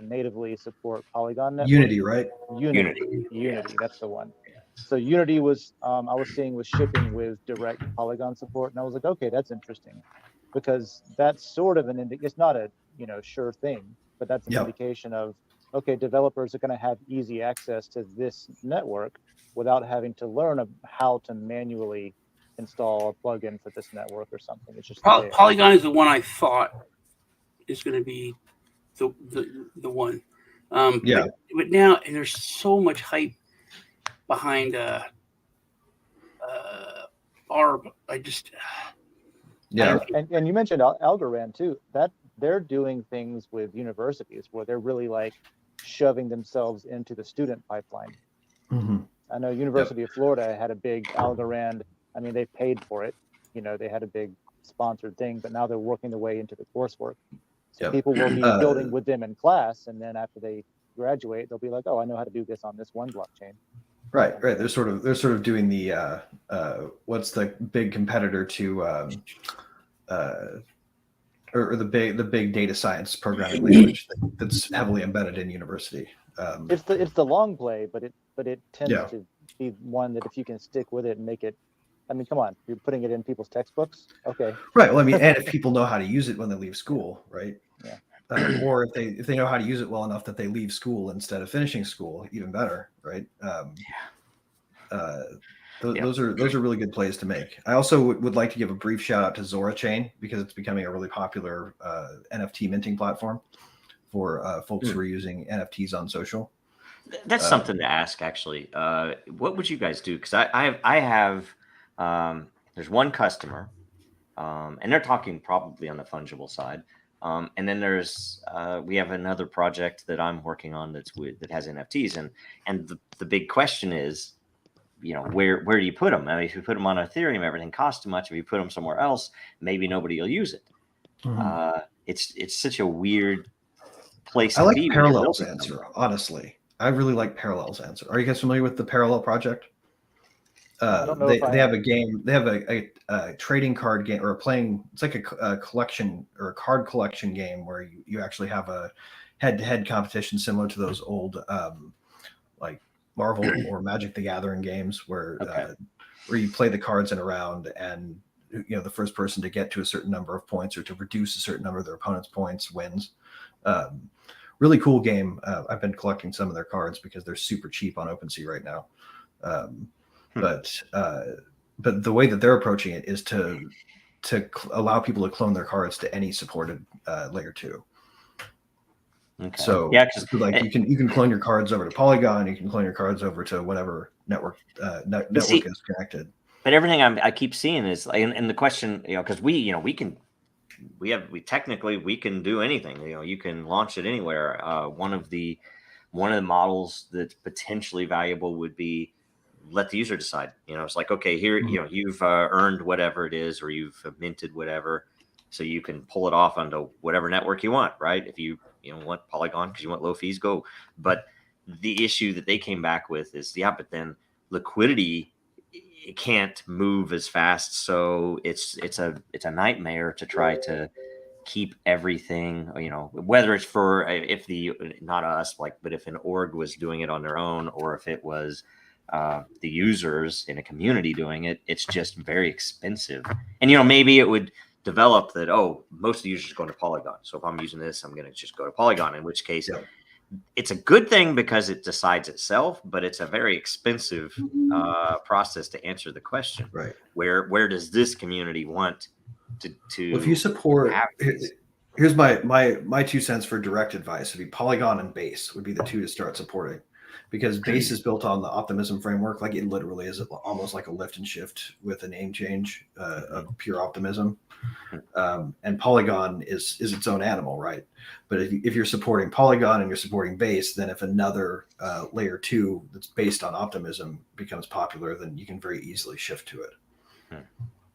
natively support Polygon network. Unity, right? Unity, that's the one. So Unity was I was seeing was shipping with direct Polygon support, and I was like, okay, that's interesting, because that's sort of it's not a sure thing, but that's an Yep. indication of, okay, developers are going to have easy access to this network without having to learn how to manually install a plugin for this network or something. It's just there. Polygon is the one I thought is going to be the one. Yeah. But now there's so much hype behind ARB. Yeah. And you mentioned Algorand too. That they're doing things with universities where they're really like shoving themselves into the student pipeline. Mm-hmm. I know University of Florida had a big Algorand. I mean, they paid for it. They had a big sponsored thing, but now they're working their way into the coursework. So people will be building with them in class, and then after they graduate, they'll be like, "Oh, I know how to do this on this one blockchain." Right. They're sort of doing the what's the big competitor to or the big data science programming language that's heavily embedded in university. It's the long play, but it tends to be one that if you can stick with it and make it. I mean, come on, you're putting it in people's textbooks. Okay. Right. Well, I mean, and if people know how to use it when they leave school, right? Yeah. Or if they know how to use it well enough that they leave school instead of finishing school, even better, right? Those are really good plays to make. I also would like to give a brief shout out to Dragonchain, because it's becoming a really popular NFT minting platform for folks who are using NFTs on social. That's something to ask, actually. What would you guys do? Because I have there's one customer, and they're talking probably on the fungible side. And then we have another project that I'm working on that has NFTs, and the big question is, where do you put them? I mean, if you put them on Ethereum, everything costs too much. If you put them somewhere else, maybe nobody will use it. Mm-hmm. It's such a weird place. I like Parallel's answer, honestly. I really like Parallel's answer. Are you guys familiar with the Parallel project? I don't know they have a game. They have a trading card game, or it's like a collection or a card collection game where you actually have a head-to-head competition similar to those old like Marvel or Magic the Gathering games where you play the cards in a round, and the first person to get to a certain number of points or to reduce a certain number of their opponent's points wins. Really cool game. I've been collecting some of their cards because they're super cheap on OpenSea right now. But the way that they're approaching it is to allow people to clone their cards to any supported layer 2. Okay. So like you can clone your cards over to Polygon, you can clone your cards over to whatever network is connected. But everything I keep seeing is, and the question, because we technically can do anything. You can launch it anywhere. One of the models that's potentially valuable would be let the user decide. It's like, okay, here, you've earned whatever it is, or you've minted whatever, so you can pull it off onto whatever network you want, right? If you want Polygon because you want low fees, go. But the issue that they came back with is, but then liquidity, it can't move as fast, so it's a nightmare to try to keep everything, whether it's for not us, but if an org was doing it on their own, or if it was the users in a community doing it, it's just very expensive. And maybe it would develop that, most of the users are going to Polygon, so if I'm using this, I'm going to just go to Polygon, in which case it's a good thing because it decides itself, but it's a very expensive process to answer the question. Right. Where does this community want to well, if you support, here's my 2 cents for direct advice. Would be Polygon and Base would be the 2 to start supporting, because Base is built on the optimism framework. Like, it literally is almost like a lift and shift with a name change of pure optimism. And Polygon is its own animal, right? But if you're supporting Polygon and you're supporting Base, then if another layer 2 that's based on optimism becomes popular, then you can very easily shift to it.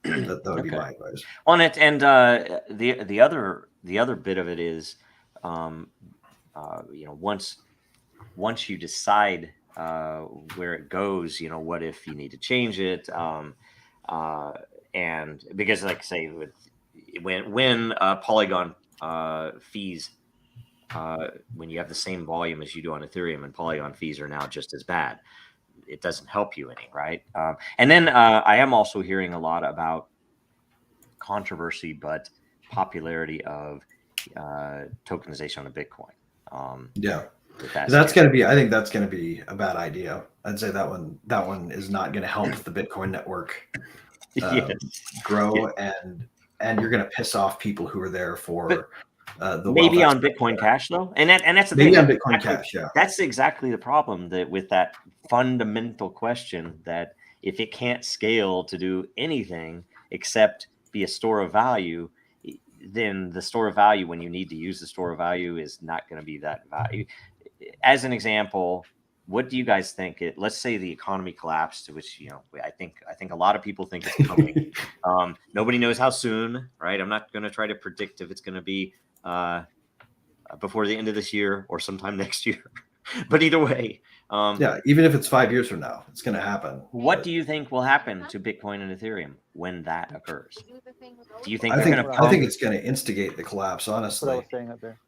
That would be my advice. On it, and the other bit of it is, once you decide where it goes, what if you need to change it? and because, like say, when Polygon fees, when you have the same volume as you do on Ethereum, and Polygon fees are now just as bad, it doesn't help you any, right? And then I am also hearing a lot about controversy, but popularity of tokenization on Bitcoin. Yeah. That's That's going to be, I think that's going to be a bad idea. I'd say that one is not going to help the Bitcoin network yes. grow, and you're going to piss off people who are there for the maybe wealth on Bitcoin Cash though, and that's the maybe thing. on Bitcoin Cash, yeah. That's exactly the problem with that fundamental question, that if it can't scale to do anything except be a store of value, then the store of value, when you need to use the store of value, is not going to be that value. As an example, what do you guys think? Let's say the economy collapsed, which I think a lot of people think it's coming. Nobody knows how soon, right? I'm not going to try to predict if it's going to be before the end of this year or sometime next year. But either way, yeah, even if it's 5 years from now, it's going to happen. What do you think will happen to Bitcoin and Ethereum when that occurs? Do you think I they're going to? I think it's going to instigate the collapse. That's what I Honestly, was saying up there.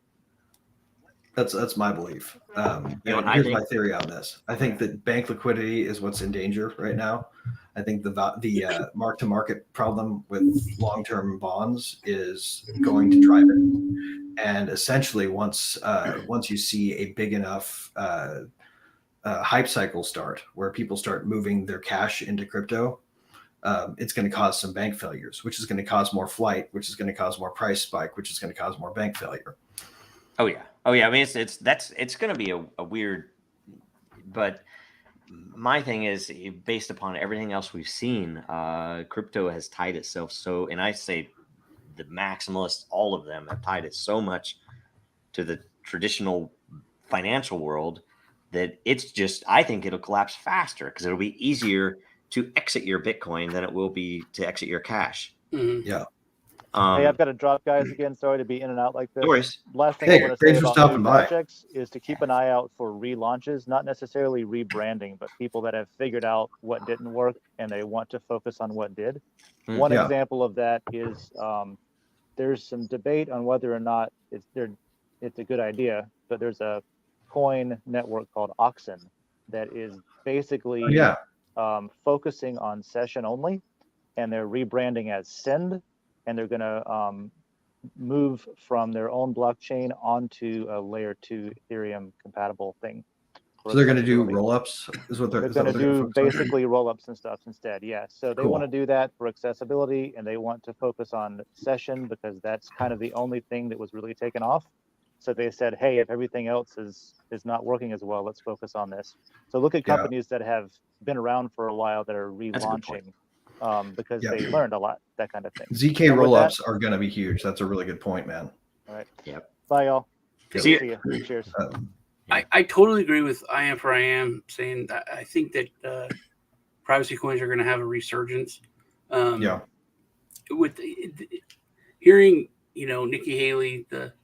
that's my belief. You know, And here's my theory on this. I think that bank liquidity is what's in danger right now. I think the mark-to-market problem with long-term bonds is going to drive it. And essentially, once you see a big enough hype cycle start, where people start moving their cash into crypto, it's going to cause some bank failures, which is going to cause more flight, which is going to cause more price spike, which is going to cause more bank failure. Oh yeah. I mean, it's going to be a weird, but my thing is, based upon everything else we've seen, crypto has tied itself so, and I say the maximalists, all of them have tied it so much to the traditional financial world that it's just, I think it'll collapse faster because it'll be easier to exit your Bitcoin than it will be to exit your cash. Mhm. Yeah. Hey, I've got to drop, guys, again. Sorry to be in and out like this. No worries. Last thing Hey, I want to say thanks for about stopping new by. projects is to keep an eye out for relaunches, not necessarily rebranding, but people that have figured out what didn't work and they want to focus on what did. One Yeah. example of that is there's some debate on whether or not it's a good idea, but there's a coin network called Oxen that is basically focusing on session only, and they're rebranding as Send, and they're going to move from their own blockchain onto a layer 2 Ethereum compatible thing. So they're going to do roll-ups, is what They're going to do basically roll-ups and stuff instead. Yeah. So they want to do that for accessibility, and they want to focus on session because that's kind of the only thing that was really taken off. So they said, hey, if everything else is not working as well, let's focus on this. So look at companies that have been around for a while that are relaunching because they learned a lot, that kind of thing. ZK roll-ups are going to be huge. That's a really good point, man. All right. Yep. Bye, y'all. See you. Cheers. I totally agree with I am for I am saying that I think that privacy coins are going to have a resurgence. With hearing, Nikki Haley, the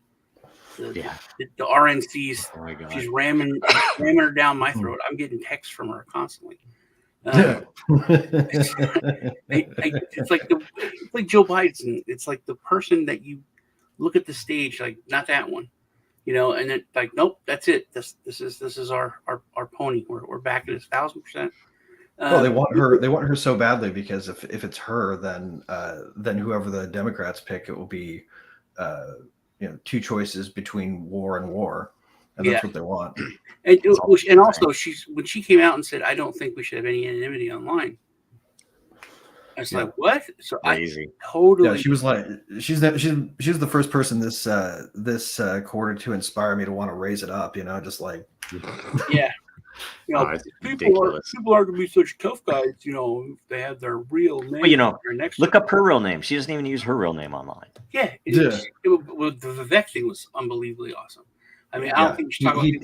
RNCs, Oh my God. she's ramming her down my throat. I'm getting texts from her constantly. It's like Joe Biden. It's like the person that you look at the stage, like not that one. And then like, nope, that's it. This is our pony. We're backing this 1,000%. Well, they want her so badly because if it's her, then whoever the Democrats pick, it will be two choices between war and war, and that's what they want. And also, when she came out and said, "I don't think we should have any anonymity online," I was like, "What?" So Crazy. I totally. Yeah, she was like, she's the first person this quarter to inspire me to want to raise it up. Just like, yeah. People aren't gonna be such tough guys. If they have their real name. Well, look up her real name. She doesn't even use her real name online. Yeah. The Vivek thing was unbelievably awesome. I mean, I don't think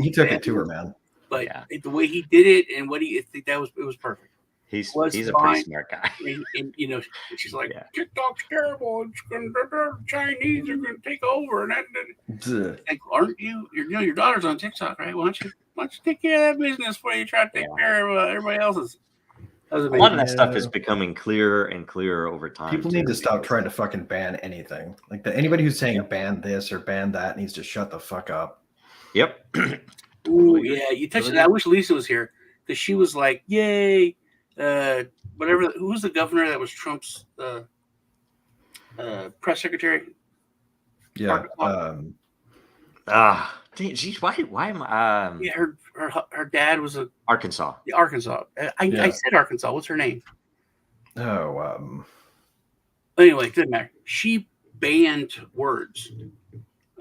he took it to her, man. But the way he did it and what I think it was perfect. He's a pretty smart guy. And she's like, TikTok's terrible. The Chinese are going to take over. And like, aren't you? Your daughter's on TikTok, right? Why don't you take care of that business before you try to take care of everybody else's? That was A amazing. lot of that stuff is Yeah. becoming clearer and clearer over time. People too, need to stop because- trying to fucking ban anything. Like anybody who's saying Yep. ban this or ban that needs to shut the fuck up. Yep. Ooh, Totally agree. yeah, you touched Totally it. I wish Lisa was here because she was like, "Yay!" Whatever. Who was the governor that was Trump's press secretary? Yeah. Geez, why am I Yeah, her dad was a Arkansas? Arkansas. I Yeah. said Arkansas. What's her name? Anyway, it doesn't matter. She banned words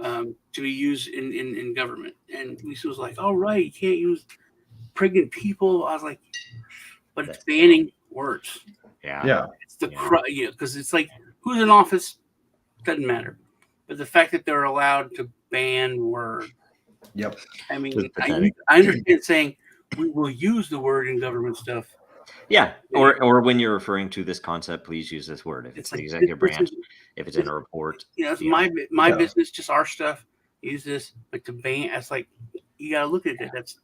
to be used in government, and Lisa was like, "All right, you can't use pregnant people." I was like, "But it's banning words. Yeah. Yeah. It's the because it's like who's in office doesn't matter, but the fact that they're allowed to ban word. Yep. I mean, It's I pathetic. understand saying we will use the word in government stuff. Yeah. Or when you're referring to this concept, please use this word. If it's the like, executive this branch, is- if it's in a report. it's you know. my Yeah. business, just our stuff. Use this, but to ban, that's like you got to look at it. That's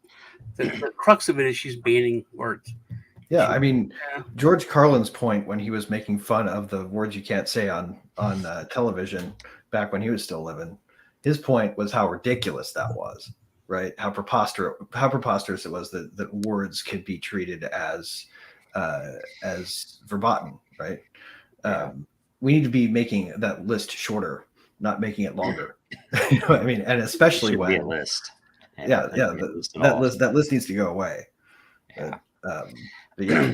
the crux of it is she's banning words. Yeah, I mean, Yeah. George Carlin's point when he was making fun of the words you can't say on television back when he was still living, his point was how ridiculous that was, right? How preposterous it was that words could be treated as verboten, right? Yeah. We need to be making that list shorter, not making it longer. You know what I mean? And especially Should be a when list. that list needs to go away. Yeah. But yeah.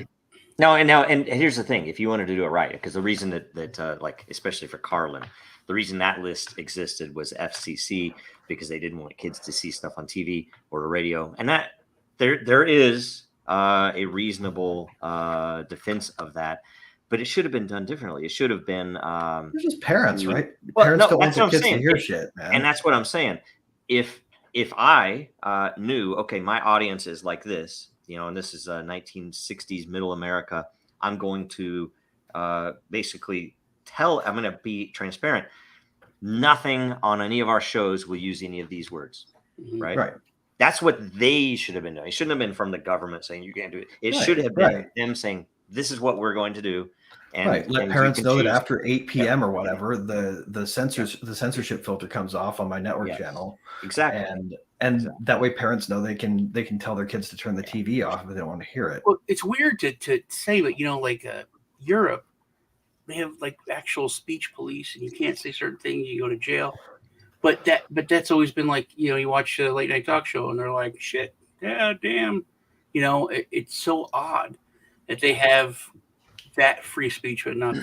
And here's the thing: if you wanted to do it right, because the reason that like especially for Carlin, the reason that list existed was FCC because they didn't want kids to see stuff on TV or the radio, and that there is a reasonable defense of that, but it should have been done differently. It should have been They're just parents, right? Well, Parents no, don't want that's what their I'm kids to saying. hear shit, man. and that's what I'm saying. If I knew, okay, my audience is like this, and this is 1960s middle America, I'm going to basically I'm going to be transparent. Nothing on any of our shows will use any of these words, right? Right. That's what they should have been doing. It shouldn't have been from the government saying you can't do it. It Right, should have been right. them saying this is what we're going to do. And, Right. Let and you parents can know that choose. after 8 p.m. or whatever, the censorship filter comes off on my network Yes. channel. Exactly. And that way parents know they can tell their kids to turn the TV off if they don't want to hear it. Well, it's weird to say, but like Europe, they have like actual speech police, and you can't say certain things, you go to jail. But that's always been like you watch a late night talk show, and they're like, shit, yeah, damn, it's so odd that they have that free speech, but not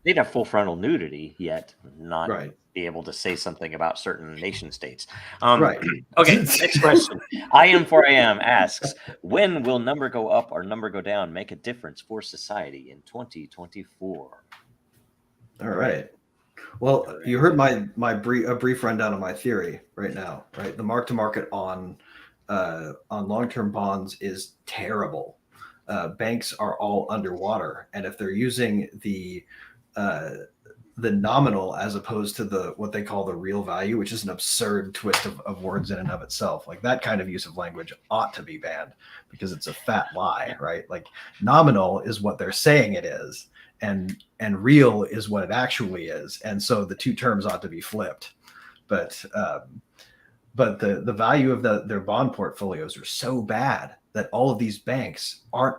They'd have full frontal nudity, yet not Right. be able to say something about certain nation states. Right. Okay, next question. I am for I am asks, when will number go up or number go down make a difference for society in 2024? All right. Well, you heard my brief rundown of my theory right now, right? The mark to market on long-term bonds is terrible. Banks are all underwater, and if they're using the nominal as opposed to what they call the real value, which is an absurd twist of words in and of itself, like that kind of use of language ought to be banned because it's a fat lie, right? Like nominal is what they're saying it is, and real is what it actually is, and so the two terms ought to be flipped. But the value of their bond portfolios are so bad that all of these banks aren't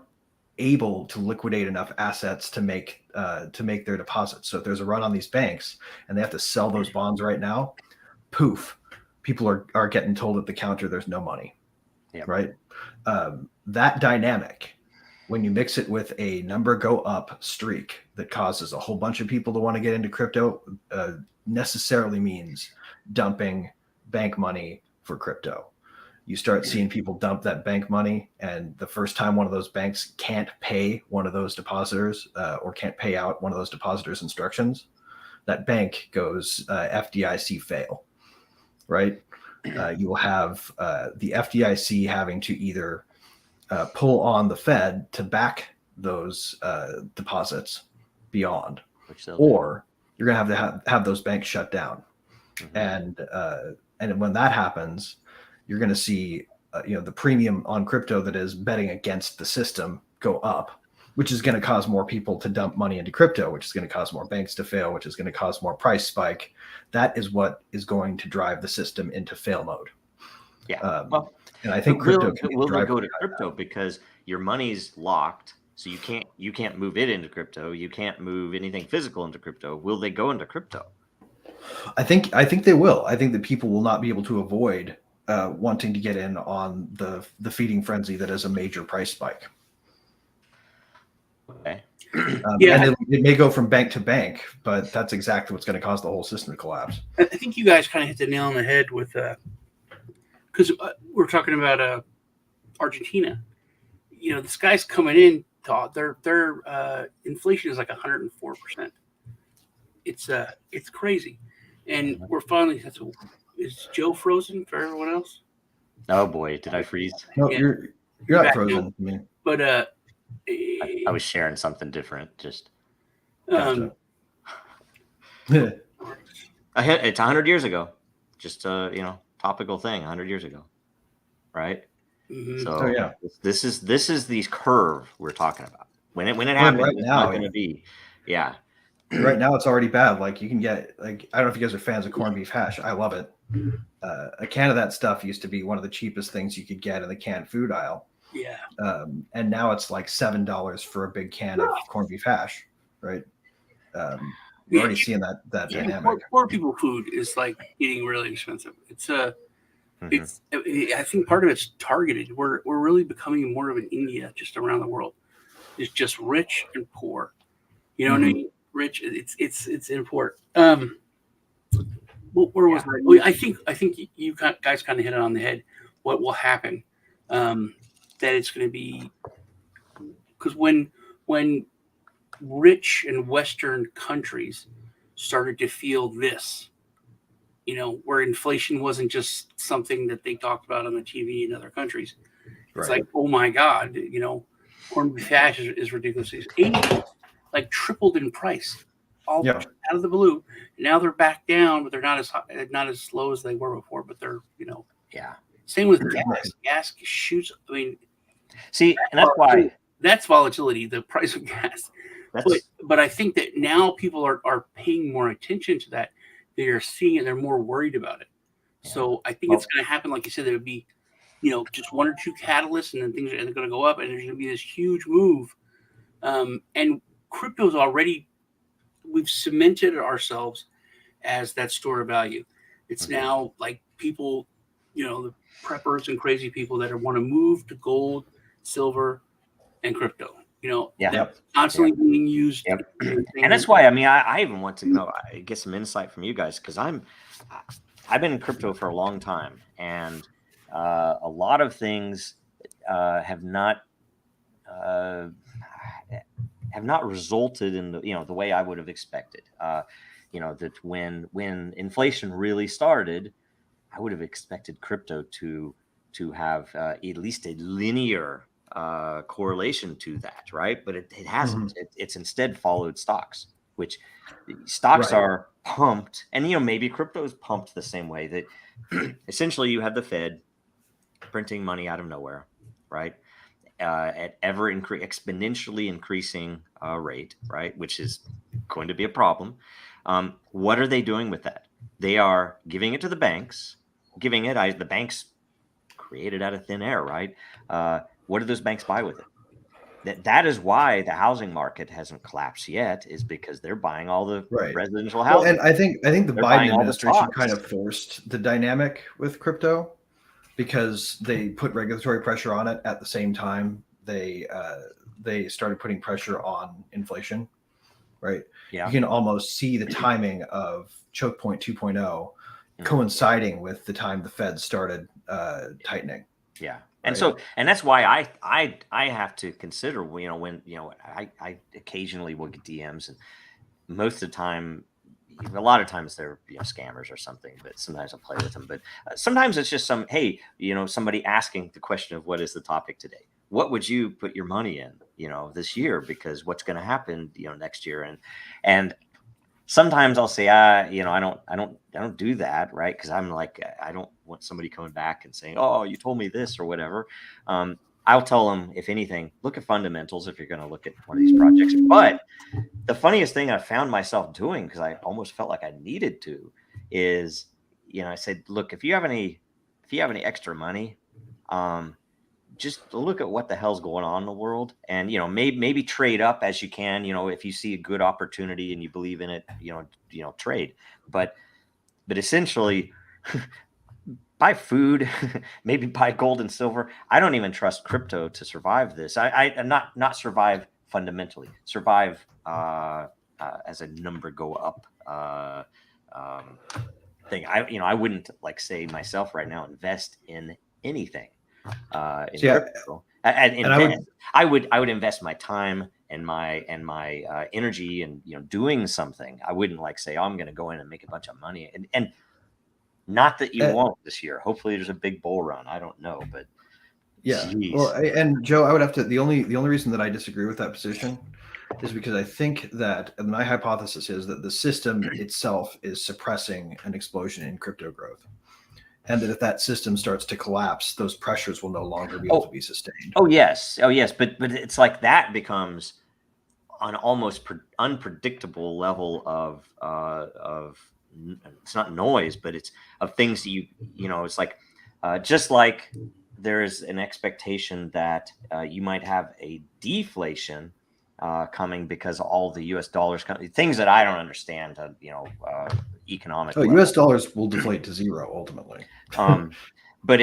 able to liquidate enough assets to make their deposits. So if there's a run on these banks and they have to sell those bonds right now, poof, people are getting told at the counter there's no money. Yep. Right? That dynamic, when you mix it with a number go up streak that causes a whole bunch of people to want to get into crypto, necessarily means dumping bank money for crypto. You start seeing people dump that bank money, and the first time one of those banks can't pay one of those depositors or can't pay out one of those depositors' instructions, that bank goes FDIC fail, right? You will have the FDIC having to either pull on the Fed to back those deposits beyond, or you're going to have those banks shut down. Mm-hmm. And when that happens, you're going to see the premium on crypto that is betting against the system go up, which is going to cause more people to dump money into crypto, which is going to cause more banks to fail, which is going to cause more price spike. That is what is going to drive the system into fail mode. Yeah. And I think will crypto can they go to crypto because your money's locked, so you can't move it into crypto. You can't move anything physical into crypto. Will they go into crypto? I think they will. I think that people will not be able to avoid wanting to get in on the feeding frenzy that is a major price spike. Okay. And it may go from bank to bank, but that's exactly what's going to cause the whole system to collapse. I think you guys kind of hit the nail on the head with because we're talking about Argentina. You know, this guy's coming in. Their inflation is like 104%. It's crazy, and we're finally. Is Joe frozen for everyone else? Oh boy, did I freeze? No, Yeah. you're not frozen. I mean, But I was sharing something different. Just gotcha. it's 100 years ago. Just topical thing 100 years ago, right? Mm-hmm. So this is the curve we're talking about. When it happens, right it's now, not going to be, yeah. Right now, it's already bad. Like you can get, like, I don't know if you guys are fans of corned beef hash. I love it. A can of that stuff used to be one of the cheapest things you could get in the canned food aisle. Yeah. And now it's like $7 for a big can of corned beef hash, right? We're already seeing that dynamic. Poor people food is like getting really expensive. It's I think part of it's targeted. We're really becoming more of an India just around the world. It's just rich and poor. You know what I mean? Rich. It's import. Where was I? Well, I think you guys kind of hit it on the head. What will happen? That it's going to be because when rich and Western countries started to feel this, you know, where inflation wasn't just something that they talked about on the TV in other countries. It's like, oh my God, you know, corned beef hash is ridiculous. It's 80, like tripled in price, all out of the blue. Now they're back down, but they're not as low as they were before. But they're, you know, Same with gas. Gas shoots. I mean, see, and that's why that's volatility. The price of gas. But I think that now people are paying more attention to that. They are seeing it. They're more worried about it. Yeah. So I think it's going to happen. Like you said, there would be, you know, just one or two catalysts, and then things are going to go up, and there's going to be this huge move. And crypto's already, we've cemented ourselves as that store of value. It's now like people, you know, the preppers and crazy people that want to move to gold, silver, and crypto. You know, constantly being used. And that's why, I mean, I even want to know, get some insight from you guys, because I've been in crypto for a long time, and a lot of things have not resulted in the way I would have expected. That when inflation really started, I would have expected crypto to have at least a linear correlation to that, right? But it hasn't. It's instead followed stocks, which stocks are pumped, and maybe crypto is pumped the same way. That essentially you have the Fed printing money out of nowhere, right? At ever exponentially increasing rate, right? Which is going to be a problem. What are they doing with that? They are giving it to the banks, the banks created out of thin air, right? What do those banks buy with it? That is why the housing market hasn't collapsed yet, is because they're buying all the residential housing. And I think the Biden administration kind of forced the dynamic with crypto, because they put regulatory pressure on it at the same time they started putting pressure on inflation, right? Yeah. You can almost see the timing of choke point 2.0 coinciding with the time the Fed started tightening. Yeah. And so, and that's why I have to consider, when I occasionally will get DMs, and most of the time, a lot of times they're scammers or something, but sometimes I'll play with them. But sometimes it's just somebody asking the question of, what is the topic today? What would you put your money in, this year? Because what's going to happen, next year? And sometimes I'll say, I don't do that, right? Because I'm like, I don't want somebody coming back and saying, oh, you told me this or whatever. I'll tell them, if anything, look at fundamentals if you're going to look at one of these projects. But the funniest thing I found myself doing, because I almost felt like I needed to, is, I said, look, if you have any extra money, just look at what the hell's going on in the world, and maybe trade up as you can. If you see a good opportunity and you believe in it, trade. But essentially, buy food, maybe buy gold and silver. I don't even trust crypto to survive this. I not survive fundamentally, survive as a number go up thing. I wouldn't say myself right now invest in anything in crypto. I would invest my time and my energy and doing something. I wouldn't say, oh, I'm going to go in and make a bunch of money and not that you won't this year. Hopefully there's a big bull run. I don't know, but yeah. Well, and Joe, I would have to, the only reason that I disagree with that position is because I think that, and my hypothesis is that the system itself is suppressing an explosion in crypto growth. And that if that system starts to collapse, those pressures will no longer be able to be sustained. Oh yes. But it's like that becomes an almost unpredictable level of it's not noise, but it's of things that it's like just like there's an expectation that you might have a deflation coming because all the U.S. dollars, things that I don't understand, economic. Oh, U.S. dollars will deflate to zero ultimately. But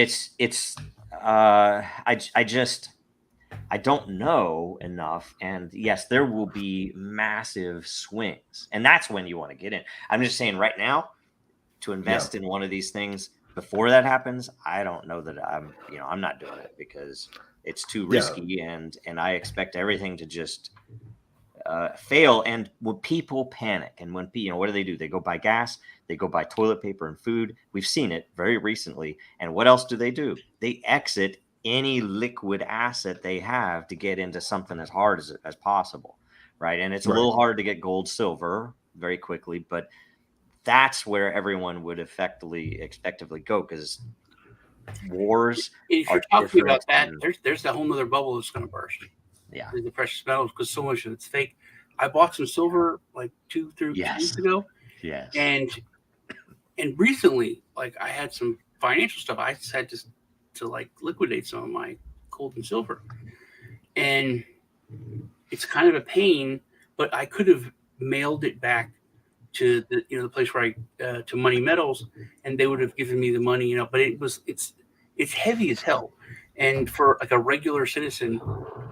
I don't know enough. And yes, there will be massive swings, and that's when you want to get in. I'm just saying right now to invest in one of these things before that happens. I don't know that I'm not doing it because it's too risky, and I expect everything to just fail. And when people panic, and when what do? They go buy gas, they go buy toilet paper and food. We've seen it very recently. And what else do? They exit any liquid asset they have to get into something as hard as possible, right? And it's a little hard to get gold, silver very quickly, but that's where everyone would effectively go, because wars. If you're talking about that, there's a whole nother bubble that's going to burst. Yeah, the precious metals, because so much of it's fake. I bought some silver like 2 weeks ago. Yes. And recently, I had some financial stuff. I just had to liquidate some of my gold and silver, and it's kind of a pain. But I could have mailed it back to the place where to Money Metals, and they would have given me the money. But it's heavy as hell. And for a regular citizen,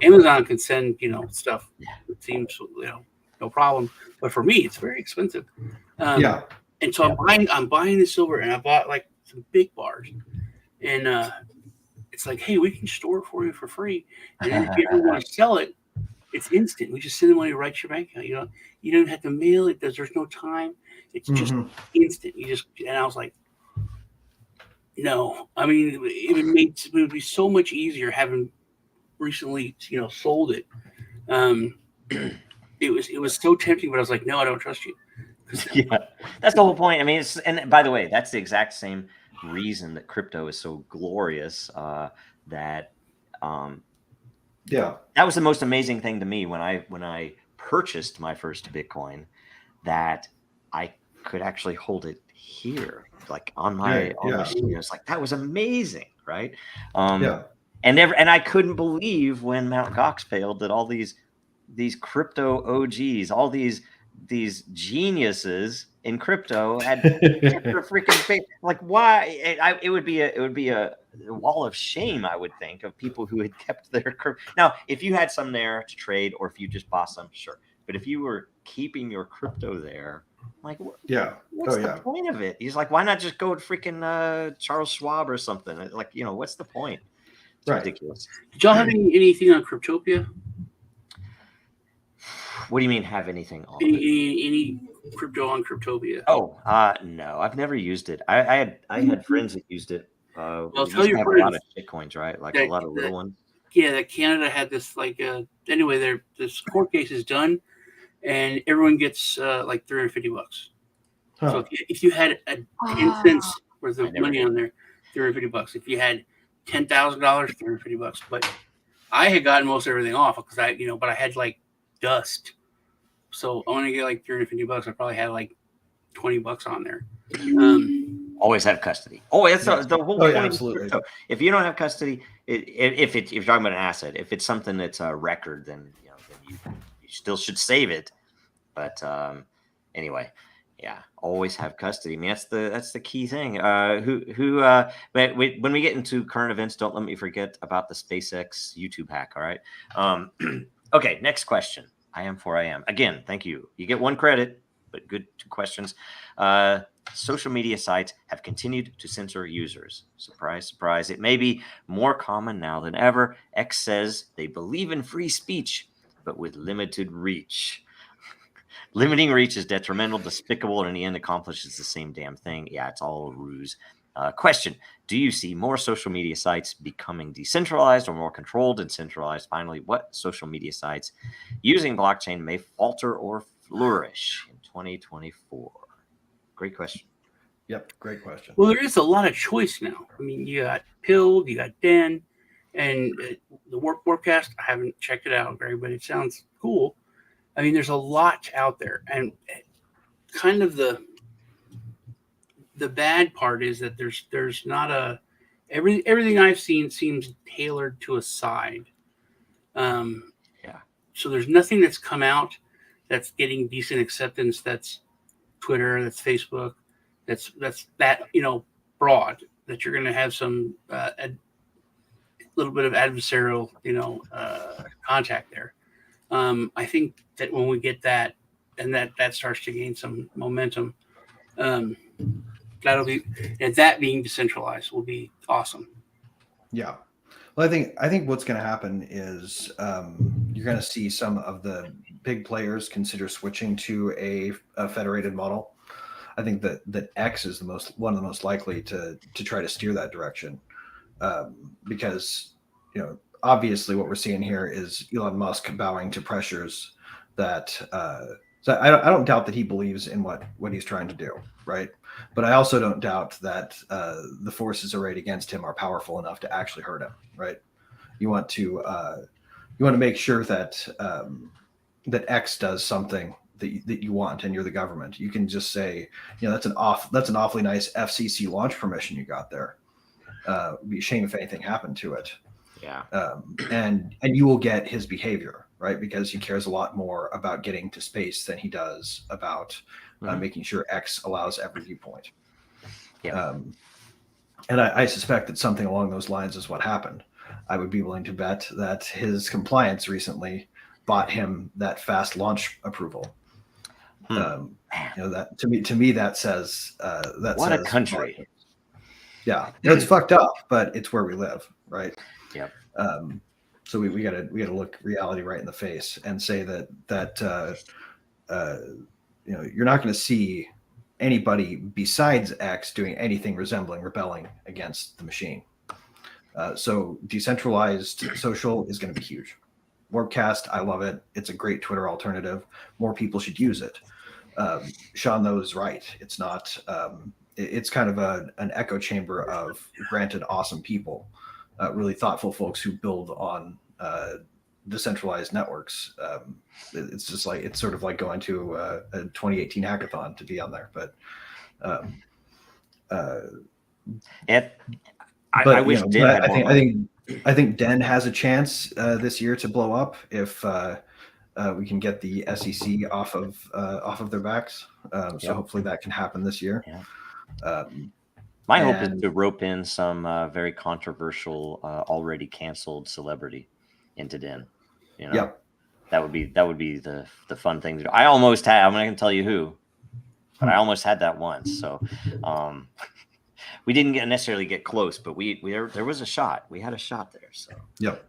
Amazon can send, stuff. It seems, no problem. But for me, it's very expensive. And so I'm buying the silver, and I bought some big bars. And it's like, hey, we can store it for you for free. And then if you ever want to sell it, it's instant. We just send the money right to your bank account. You don't have to mail it. There's no time. It's just instant. And I was like, no, I mean, it would be so much easier having recently, sold it. It was so tempting, but I was like, no, I don't trust you. Yeah, that's the whole point. I mean, and by the way, that's the exact same reason that crypto is so glorious. That was the most amazing thing to me when I purchased my first Bitcoin, that I could actually hold it here, on my machine. It's like, that was amazing, right? And I couldn't believe when Mt. Gox failed that all these crypto OGs, all these geniuses in crypto had their freaking face. Why? It would be a wall of shame, I would think, of people who had kept their crypto. Now, if you had some there to trade, or if you just bought some, sure. But if you were keeping your crypto there, what's the point of it? He's like, why not just go to freaking Charles Schwab or something? What's the point? It's ridiculous. Did y'all have anything on Cryptopia? What do you mean, have anything on any crypto on Cryptopia? Oh, no, I've never used it. I had friends that used it. Well, tell your friends. A lot of shitcoins, right? A lot of little ones. Yeah, that Canada had this anyway. This court case is done, and everyone gets $350. Huh. So if you had 10 cents worth of money on there, $350. If you had $10,000, $350. But I had gotten most everything off because but I had like dust. So I want to get like $350. I probably had like $20 on there. Always have custody. Oh, that's Yes. the whole Oh, yeah, point. absolutely. So if you don't have custody, if you're talking about an asset, if it's something that's a record, then then you still should save it. But anyway, yeah, always have custody. I mean, that's the key thing. But when we get into current events, don't let me forget about the SpaceX YouTube hack. All right. Okay. Next question. I am. Again, thank you. You get one credit, but good two questions. Social media sites have continued to censor users. Surprise, surprise. It may be more common now than ever. X says they believe in free speech, but with limited reach. Limiting reach is detrimental, despicable, and in the end accomplishes the same damn thing. Yeah, it's all a ruse. Question: do you see more social media sites becoming decentralized or more controlled and centralized? Finally, what social media sites using blockchain may falter or flourish in 2024? Great question. Yep, great question. Well, there is a lot of choice now. I mean, you got Pilled, you got Den, and the Warpcast. I haven't checked it out, Gary, but it sounds cool. I mean, there's a lot out there, and kind of the bad part is that there's not everything I've seen seems tailored to a side. Yeah. So there's nothing that's come out that's getting decent acceptance. That's Twitter, that's Facebook, that's broad. That you're going to have some a little bit of adversarial contact there. I think that when we get that, and that starts to gain some momentum, that'll be, and that being decentralized will be awesome. Yeah. Well, I think what's going to happen is you're going to see some of the big players consider switching to a federated model. I think that X is one of the most likely to try to steer that direction, because obviously what we're seeing here is Elon Musk bowing to pressures that. So I don't doubt that he believes in what he's trying to do, right? But I also don't doubt that the forces arrayed against him are powerful enough to actually hurt him, right? You want to make sure that that X does something that you want, and you're the government. You can just say, that's an awfully nice FCC launch permission you got there. It'd be a shame if anything happened to it. Yeah. And you will get his behavior, right? Because he cares a lot more about getting to space than he does about making sure X allows every viewpoint. Yeah. And I suspect that something along those lines is what happened. I would be willing to bet that his compliance recently bought him that fast launch approval. That to me that says that what says, a country. Yeah, it's fucked up, but it's where we live, right? Yep. So we gotta look reality right in the face and say that you're not going to see anybody besides X doing anything resembling rebelling against the machine. So decentralized social is going to be huge. Warpcast, I love it. It's a great Twitter alternative. More people should use it. Sean, though, is right. It's not. It's kind of an echo chamber of granted awesome people, really thoughtful folks who build on decentralized networks. It's just like it's sort of like going to a 2018 hackathon to be on there. But I wish Den had more money. I think Den has a chance this year to blow up if we can get the SEC off of their backs. So hopefully that can happen this year. Yeah. My hope is to rope in some very controversial, already canceled celebrity into Den. Yep. That would be the fun thing to do. I almost had. I'm not going to tell you who, but I almost had that once. So we didn't necessarily get close, but there was a shot. We had a shot there. So yep.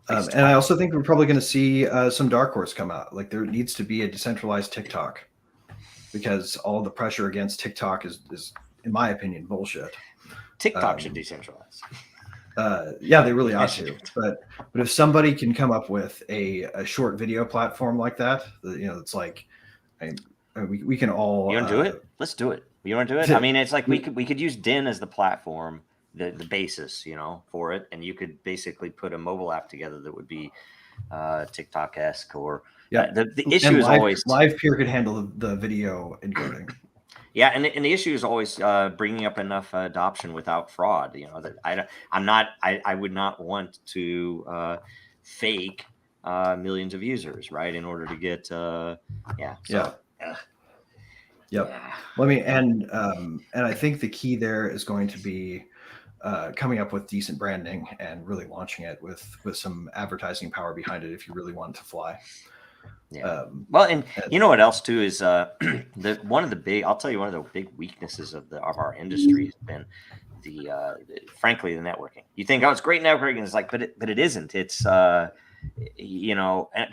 And I also think we're probably going to see some dark horse come out. Like there needs to be a decentralized TikTok, because all the pressure against TikTok is in my opinion, bullshit. TikTok should decentralize. Yeah, they really ought to. But if somebody can come up with a short video platform like that, it's like we can all. You want to do it? Let's do it. You want to do it? I mean, it's like we could use Den as the platform, the basis, for it, and you could basically put a mobile app together that would be TikTok-esque, or the issue and is always live peer could handle the video encoding. Yeah, and the issue is always bringing up enough adoption without fraud. That I would not want to fake millions of users, right, in order to get Yep. Well, I mean, and I think the key there is going to be coming up with decent branding and really launching it with some advertising power behind it if you really want it to fly. Yeah. Well, and you know what else too is I'll tell you one of the big weaknesses of our industry has been frankly the networking. You think, oh, it's great networking, it's like, but it isn't. It's because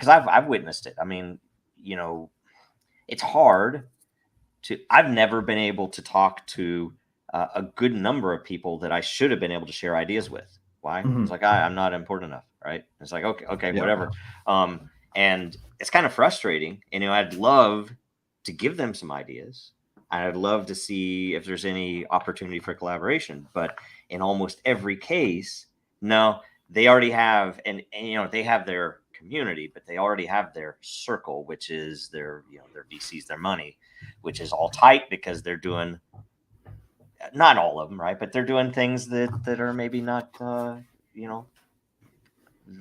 I've witnessed it. I mean, it's hard to. I've never been able to talk to a good number of people that I should have been able to share ideas with. Why? Mhm. It's like I'm not important enough, right? It's like okay, whatever. And it's kind of frustrating. I'd love to give them some ideas. I'd love to see if there's any opportunity for collaboration. But in almost every case, no, they already have, and they have their community, but they already have their circle, which is their VCs, their money, which is all tight because they're doing, not all of them, right? But they're doing things that are maybe not,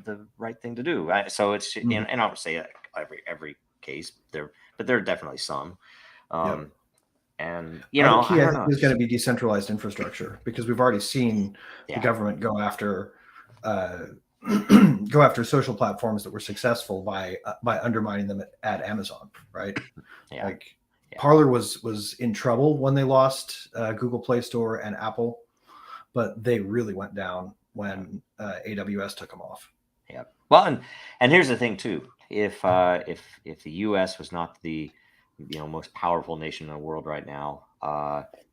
the right thing to do. So it's, and I don't say that every case there, but there are definitely some. And the key, I I don't think, know. is going to be decentralized infrastructure, because we've already seen the government go after social platforms that were successful by undermining them at Amazon, right? Yeah. Like Parler was in trouble when they lost Google Play Store and Apple, but they really went down when AWS took them off. Yeah. Well, and here's the thing too. If the U.S. was not the most powerful nation in the world right now,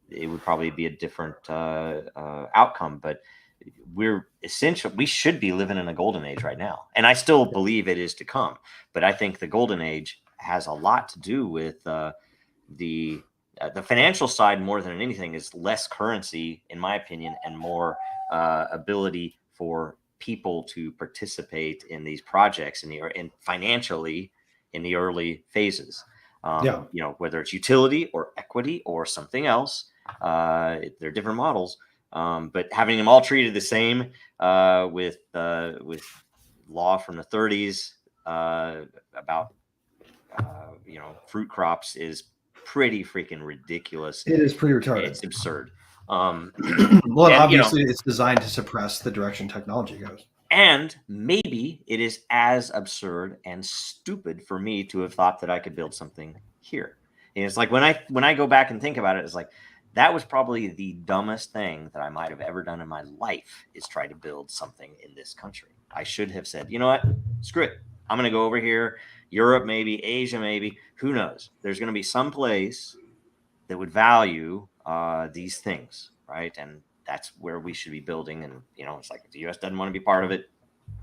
it would probably be a different outcome. But we should be living in a golden age right now, and I still believe it is to come. But I think the golden age has a lot to do with the financial side more than anything. Is less currency, in my opinion, and more ability for people to participate in these projects and financially in the early phases. Whether it's utility or equity or something else, they're different models. But having them all treated the same with law from the 30s about fruit crops is pretty freaking ridiculous. It is pretty retarded. It's absurd. Well, obviously, it's designed to suppress the direction technology goes. And maybe it is as absurd and stupid for me to have thought that I could build something here. And it's like when I go back and think about it, it's like that was probably the dumbest thing that I might have ever done in my life, is try to build something in this country. I should have said, you know what, screw it. I'm going to go over here, Europe, maybe Asia, maybe, who knows? There's going to be some place that would value these things, right? And that's where we should be building. And it's like, if the U.S. doesn't want to be part of it,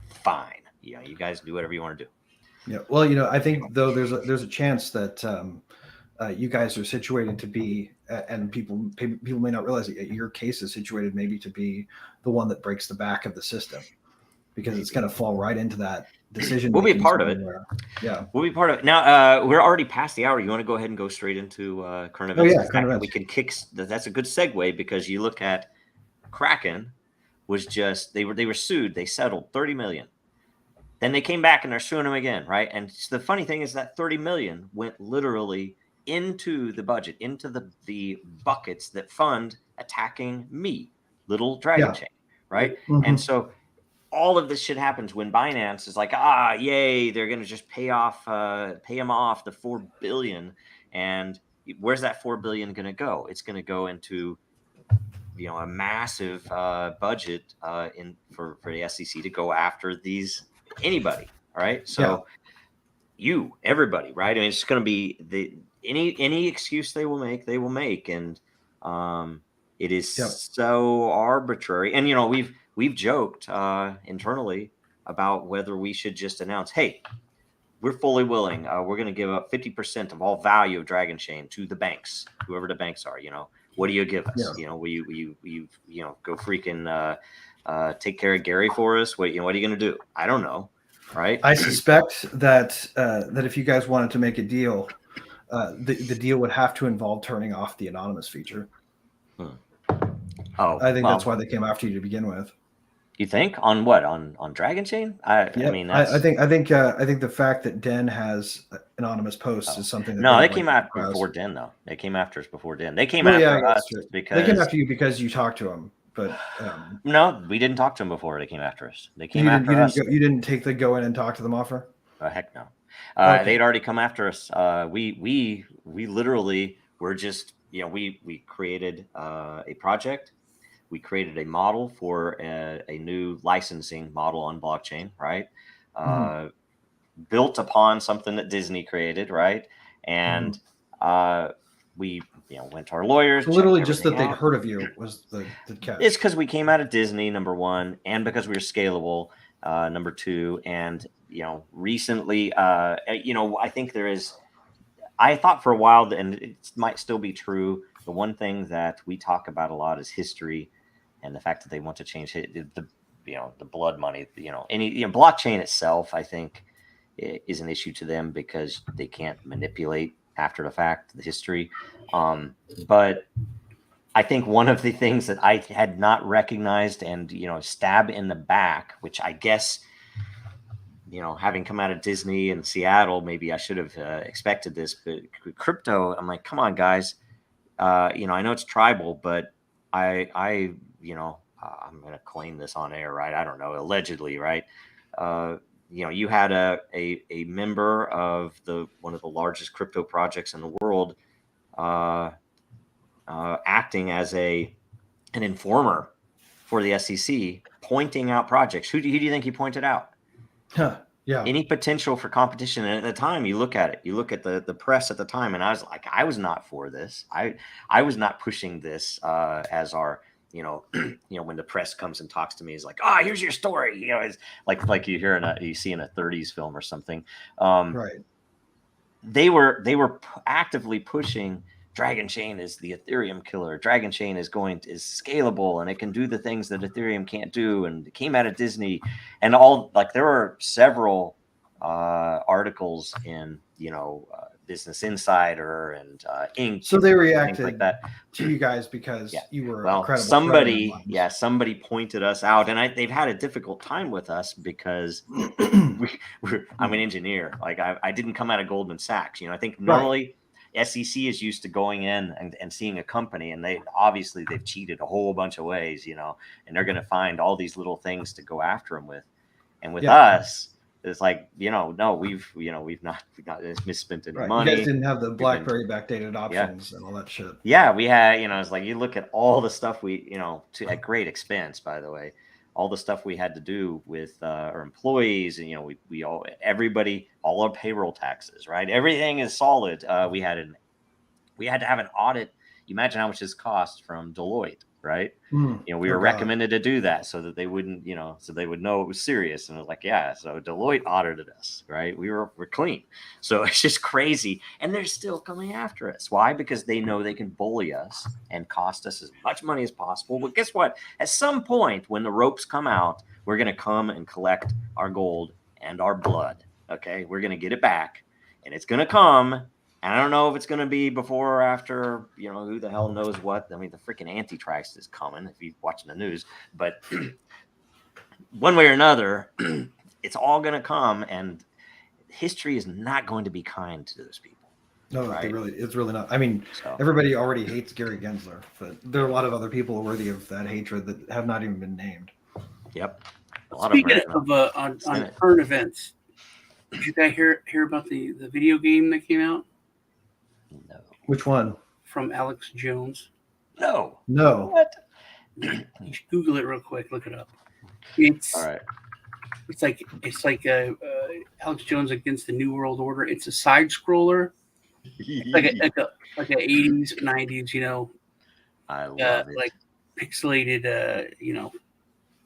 fine. You guys do whatever you want to do. Yeah. Well, I think though there's a chance that you guys are situated to be, and people may not realize it, your case is situated maybe to be the one that breaks the back of the system, because it's going to fall right into that decision. We'll be a part of it. Yeah, we'll be part of it. Now we're already past the hour. You want to go ahead and go straight into current events? Oh, yeah, current events. We can that's a good segue, because you look at Kraken was just they were sued. They settled $30 million. Then they came back and they're suing them again, right? And the funny thing is that $30 million went literally into the budget, into the buckets that fund attacking me, little Dragonchain, right? Mm-hmm. And so all of this shit happens when Binance is like, yay, they're going to just pay them off the $4 billion. And where's that $4 billion going to go? It's going to go into a massive budget for the SEC to go after anybody. All right. So everybody, right? I mean, it's going to be any excuse they will make. And it is so arbitrary. And, we've joked internally about whether we should just announce, hey, we're fully willing. We're going to give up 50% of all value of Dragonchain to the banks, whoever the banks are, What do you give us? Yeah. You know, will you go freaking take care of Gary for us? What are you going to do? I don't know. Right. I suspect that that if you guys wanted to make a deal, the deal would have to involve turning off the anonymous feature. Oh, I think that's why they came after you to begin with. You think on what on Dragonchain? I mean, that's... I think the fact that Den has anonymous posts is something that no, they came after before Den though. They came after us before Den. They came after us because they came after you because you talked to them. But no, we didn't talk to them before they came after us. They came after us. You didn't take the go in and talk to them offer? Heck no. Okay. They'd already come after us. We literally were just, we created a project. We created a model for a new licensing model on blockchain, right? Built upon something that Disney created, right? And we went to our lawyers. So literally just that they'd heard of you was the catch. It's because we came out of Disney, number one, and because we were scalable, number two. And recently, I think there is, I thought for a while, and it might still be true, the one thing that we talk about a lot is history and the fact that they want to change the blood money, blockchain itself, I think, is an issue to them because they can't manipulate after the fact the history. But I think one of the things that I had not recognized and, stab in the back, which I guess, having come out of Disney and Seattle, maybe I should have expected this, but crypto, I'm like, come on, guys. I know it's tribal, but I'm going to claim this on air, right? I don't know, allegedly, right? You had a member of one of the largest crypto projects in the world acting as an informer for the SEC, pointing out projects. Who do you think he pointed out? Yeah. Any potential for competition. And at the time, you look at the press at the time, and I was like, I was not for this. I was not pushing this as our, when the press comes and talks to me, is like, here's your story. It's like you hear you see in a 30s film or something. Right. They were actively pushing Dragonchain is the Ethereum killer. Dragonchain is scalable and it can do the things that Ethereum can't do. And it came out of Disney, and there were several articles in Business Insider and Inc. So they reacted like that to you guys because you were incredible. Somebody pointed us out, and they've had a difficult time with us because I'm an engineer. Like I didn't come out of Goldman Sachs. I think normally. SEC is used to going in and seeing a company, and they've cheated a whole bunch of ways, and they're going to find all these little things to go after them with. And with us, it's like, no, we've not misspent any money. You guys didn't have the BlackBerry backdated options and all that shit. Yeah, we had, it's like, you look at all the stuff at great expense, by the way, all the stuff we had to do with our employees, and all our payroll taxes, right? Everything is solid. We had to have an audit. You imagine how much this cost from Deloitte, right? We were recommended to do that so that they wouldn't, so they would know it was serious. And it was like, so Deloitte audited us, right? We're clean. So it's just crazy. And they're still coming after us. Why? Because they know they can bully us and cost us as much money as possible. But guess what? At some point, when the ropes come out, we're going to come and collect our gold and our blood. Okay. We're going to get it back, and it's going to come. And I don't know if it's going to be before or after, who the hell knows what. I mean, the freaking Antichrist is coming if you're watching the news. But one way or another, it's all going to come. And history is not going to be kind to those people. No, right? It's really not. I mean, everybody already hates Gary Gensler, but there are a lot of other people worthy of that hatred that have not even been named. Yep. Speaking of on current events, did you guys hear about the video game that came out? No. Which one? From Alex Jones. No. What? You should Google it real quick. Look it up. It's all right. It's like Alex Jones Against the New World Order. It's a side scroller, like a 80s, 90s, I love it. like pixelated,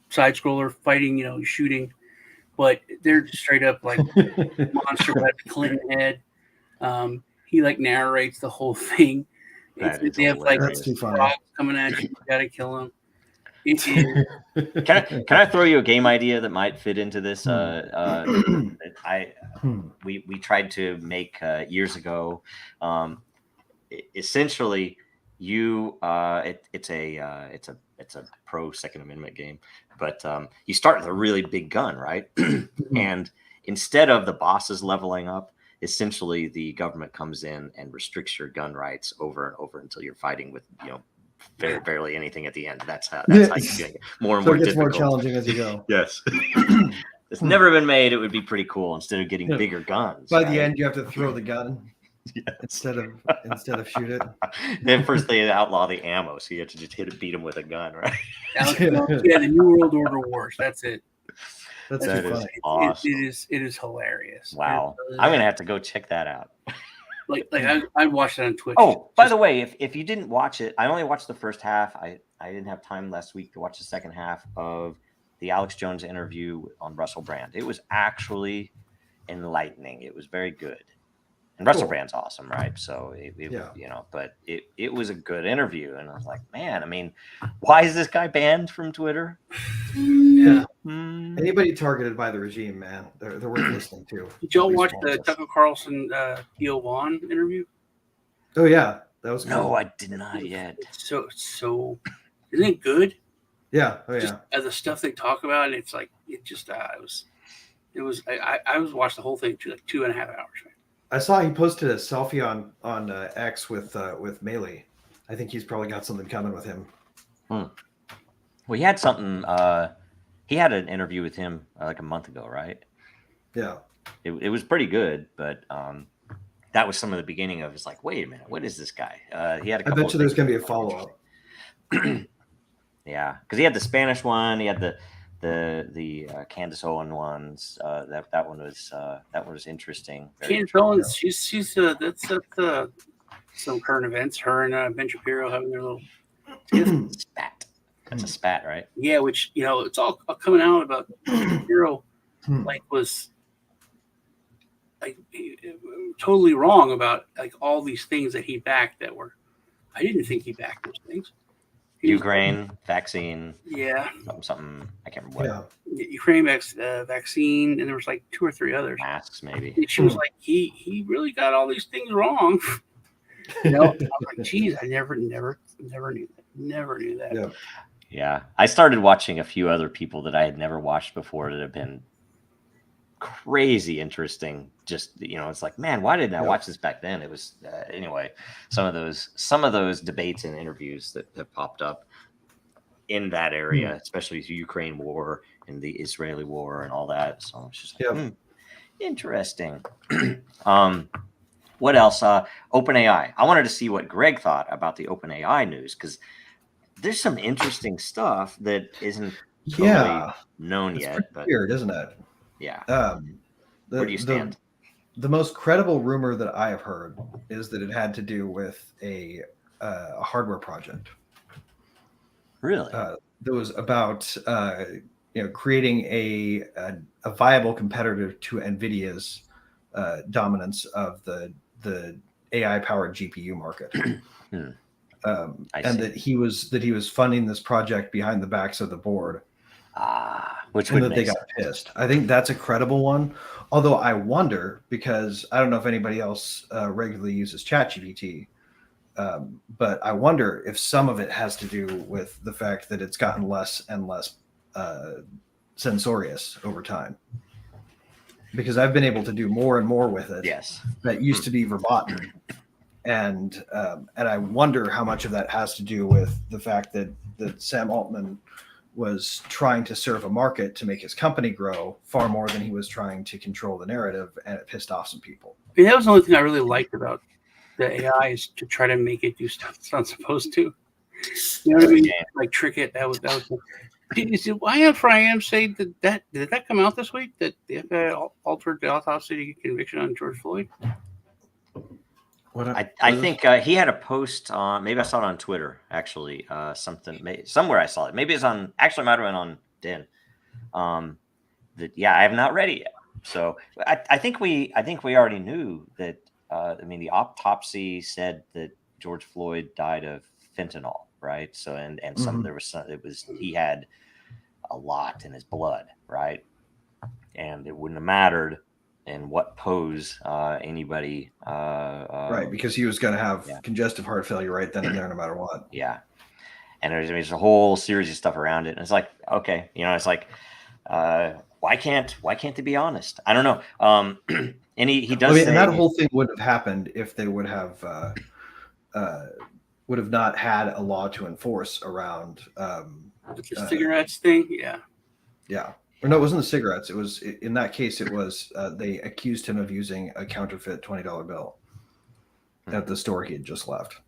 side scroller fighting, shooting, but they're straight up like monster with a Clinton head. He narrates the whole thing, That is They have like That's too funny. frogs coming at you. You gotta kill them. It is. Can I throw you a game idea that might fit into this? We tried to make years ago. Essentially, it's a pro Second Amendment game, but you start with a really big gun, right? And instead of the bosses leveling up, essentially the government comes in and restricts your gun rights over and over until you're fighting with barely anything at the end. That's how you get more and So more it gets more difficult. challenging as you go. Yes. It's never been made. It would be pretty cool instead of getting bigger guns. By right? the end, you have to throw the gun Yes. instead of shoot it. Then first they outlaw the ammo, so you have to just beat them with a gun, right? The New World Order Wars. That's it. That's That too is funny. awesome. It is hilarious. Wow. I'm gonna have to go check that out. Like I watched it on Twitch. Oh, by the way, if you didn't watch it, I only watched the first half. I didn't have time last week to watch the second half of the Alex Jones interview on Russell Brand. It was actually enlightening. It was very good. And Russell Brand's awesome, right? So but it was a good interview, and I was like, man, I mean, why is this guy banned from Twitter? Yeah. Anybody targeted by the regime, man, they're worth listening to. Did y'all watch the Tucker Carlson Theo Vaughn interview? Oh yeah, that was good. No, I did not yet. So isn't it good? Yeah. Oh Just yeah. the stuff they talk about, and it's like it was. I was watched the whole thing to like 2.5 hours. Right? I saw he posted a selfie on X with Melee. I think he's probably got something coming with him. Well, he had something. He had an interview with him like a month ago, right? Yeah. It was pretty good, but that was some of the beginning of. It's like, wait a minute, what is this guy? He had. I bet you there's gonna be a follow up. Yeah, because he had the Spanish one. He had the Candace Owen ones. That one was interesting. Candace Owen, she's that's some current events. Her and Ben Shapiro having their little spat. That's a spat, right? Yeah, which it's all coming out about Shapiro. Like was like totally wrong about like all these things that he backed that were. I didn't think he backed those things. Ukraine vaccine. Yeah. Something I can't remember what. Yeah. Ukraine vaccine, and there was like 2 or 3 others. Masks, maybe. And she was like, he really got all these things wrong. I was like, geez, I never knew that. Never knew that. Yeah. Yeah. I started watching a few other people that I had never watched before that have been crazy interesting. Just it's like, man, why didn't I watch this back then? It was anyway. Some of those debates and interviews that have popped up in that area, especially the Ukraine war and the Israeli war and all that. So it's just like, interesting. What else? OpenAI. I wanted to see what Greg thought about the OpenAI news because there's some interesting stuff that isn't totally known yet. But weird, isn't it? Yeah. Where do you stand? The most credible rumor that I have heard is that it had to do with a hardware project. Really? That was about creating a viable competitor to NVIDIA's dominance of the AI powered GPU market. And that he was funding this project behind the backs of the board. Which and would that they got pissed. I think that's a credible one. Although I wonder, because I don't know if anybody else regularly uses ChatGPT, but I wonder if some of it has to do with the fact that it's gotten less and less censorious over time. Because I've been able to do more and more with it. Yes. That used to be verboten. And I wonder how much of that has to do with the fact that Sam Altman was trying to serve a market to make his company grow far more than he was trying to control the narrative, and it pissed off some people. I mean, that was the only thing I really liked about the AI is to try to make it do stuff it's not supposed to. You know what I mean? Like trick it. That was. Did IAM say that did that come out this week that the FBI altered the autopsy to get conviction on George Floyd? I think he had a post on, maybe I saw it on Twitter, actually, somewhere I saw it. Maybe it's on, actually might have been on Den. I have not read it yet. So I think we already knew that, the autopsy said that George Floyd died of fentanyl, right? So and some there was some he had a lot in his blood, right? And it wouldn't have mattered in what pose anybody right, because he was going to have yeah. congestive heart failure right then and there, no matter what. Yeah. And there's a whole series of stuff around it. And it's like, okay, it's like, why can't they be honest? I don't know. And he does say, and that whole thing wouldn't have happened if they would have not had a law to enforce around the cigarettes thing. Yeah. Or no, it wasn't the cigarettes. It was, in that case, it was they accused him of using a counterfeit $20 bill at the store he had just left.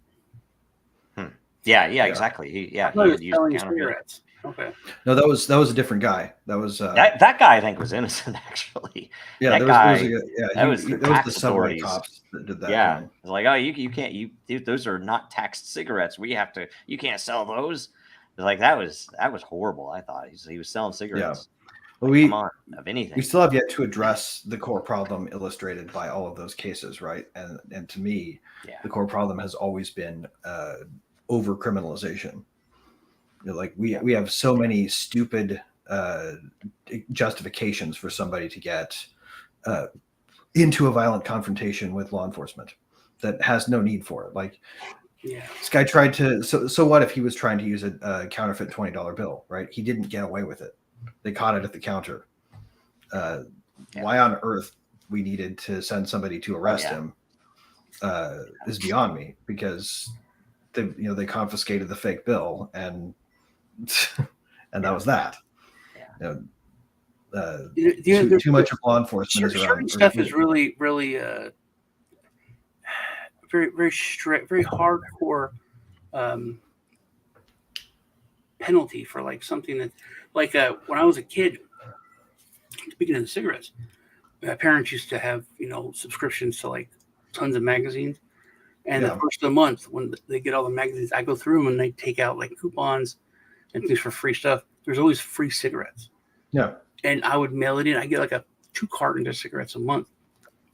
Yeah, exactly. He had used cigarettes. Okay. No, that was a different guy. That was that guy. I think was innocent actually. Yeah, that was the subway cops that did that. Yeah, it's like, oh, you can't. Those are not taxed cigarettes. You can't sell those. It's like that was horrible. I thought he was selling cigarettes. Yeah. Well, come on, of anything. We still have yet to address the core problem illustrated by all of those cases, right? And to me, the core problem has always been over criminalization. Like we have so many stupid justifications for somebody to get into a violent confrontation with law enforcement that has no need for it. Like, this guy tried to. So what if he was trying to use a counterfeit $20 bill? Right? He didn't get away with it. They caught it at the counter. Why on earth we needed to send somebody to arrest him is beyond me, because they confiscated the fake bill and that was that. Too much of law enforcement is around. Stuff is really, really very, very strict, very hardcore penalty for like something that, like when I was a kid, speaking of the cigarettes, my parents used to have subscriptions to like tons of magazines, and the first of the month when they get all the magazines, I go through them and they take out like coupons and things for free stuff. There's always free cigarettes. Yeah. And I would mail it in. I get like 2 cartons of cigarettes a month.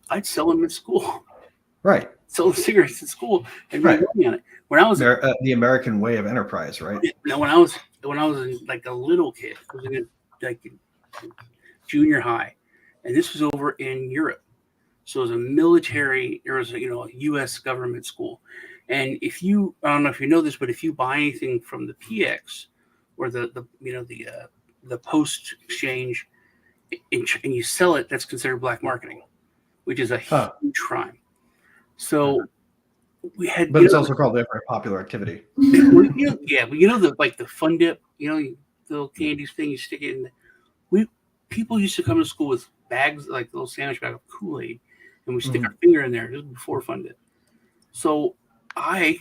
I'd sell them at school. Right. Sell the cigarettes at school and make money on it. When I was the American way of enterprise, right? Now, when I was like a little kid, I was in like junior high, and this was over in Europe. So it was a military, it was a U.S. government school. And I don't know if you know this, but if you buy anything from the PX or the post exchange and you sell it, that's considered black marketing, which is a huge crime. So we had, but it's also called a very popular activity. But the fun dip, the little candies thing you stick it in. People used to come to school with bags, like little sandwich bag of Kool-Aid, and we stick our finger in there just before fun dip. So I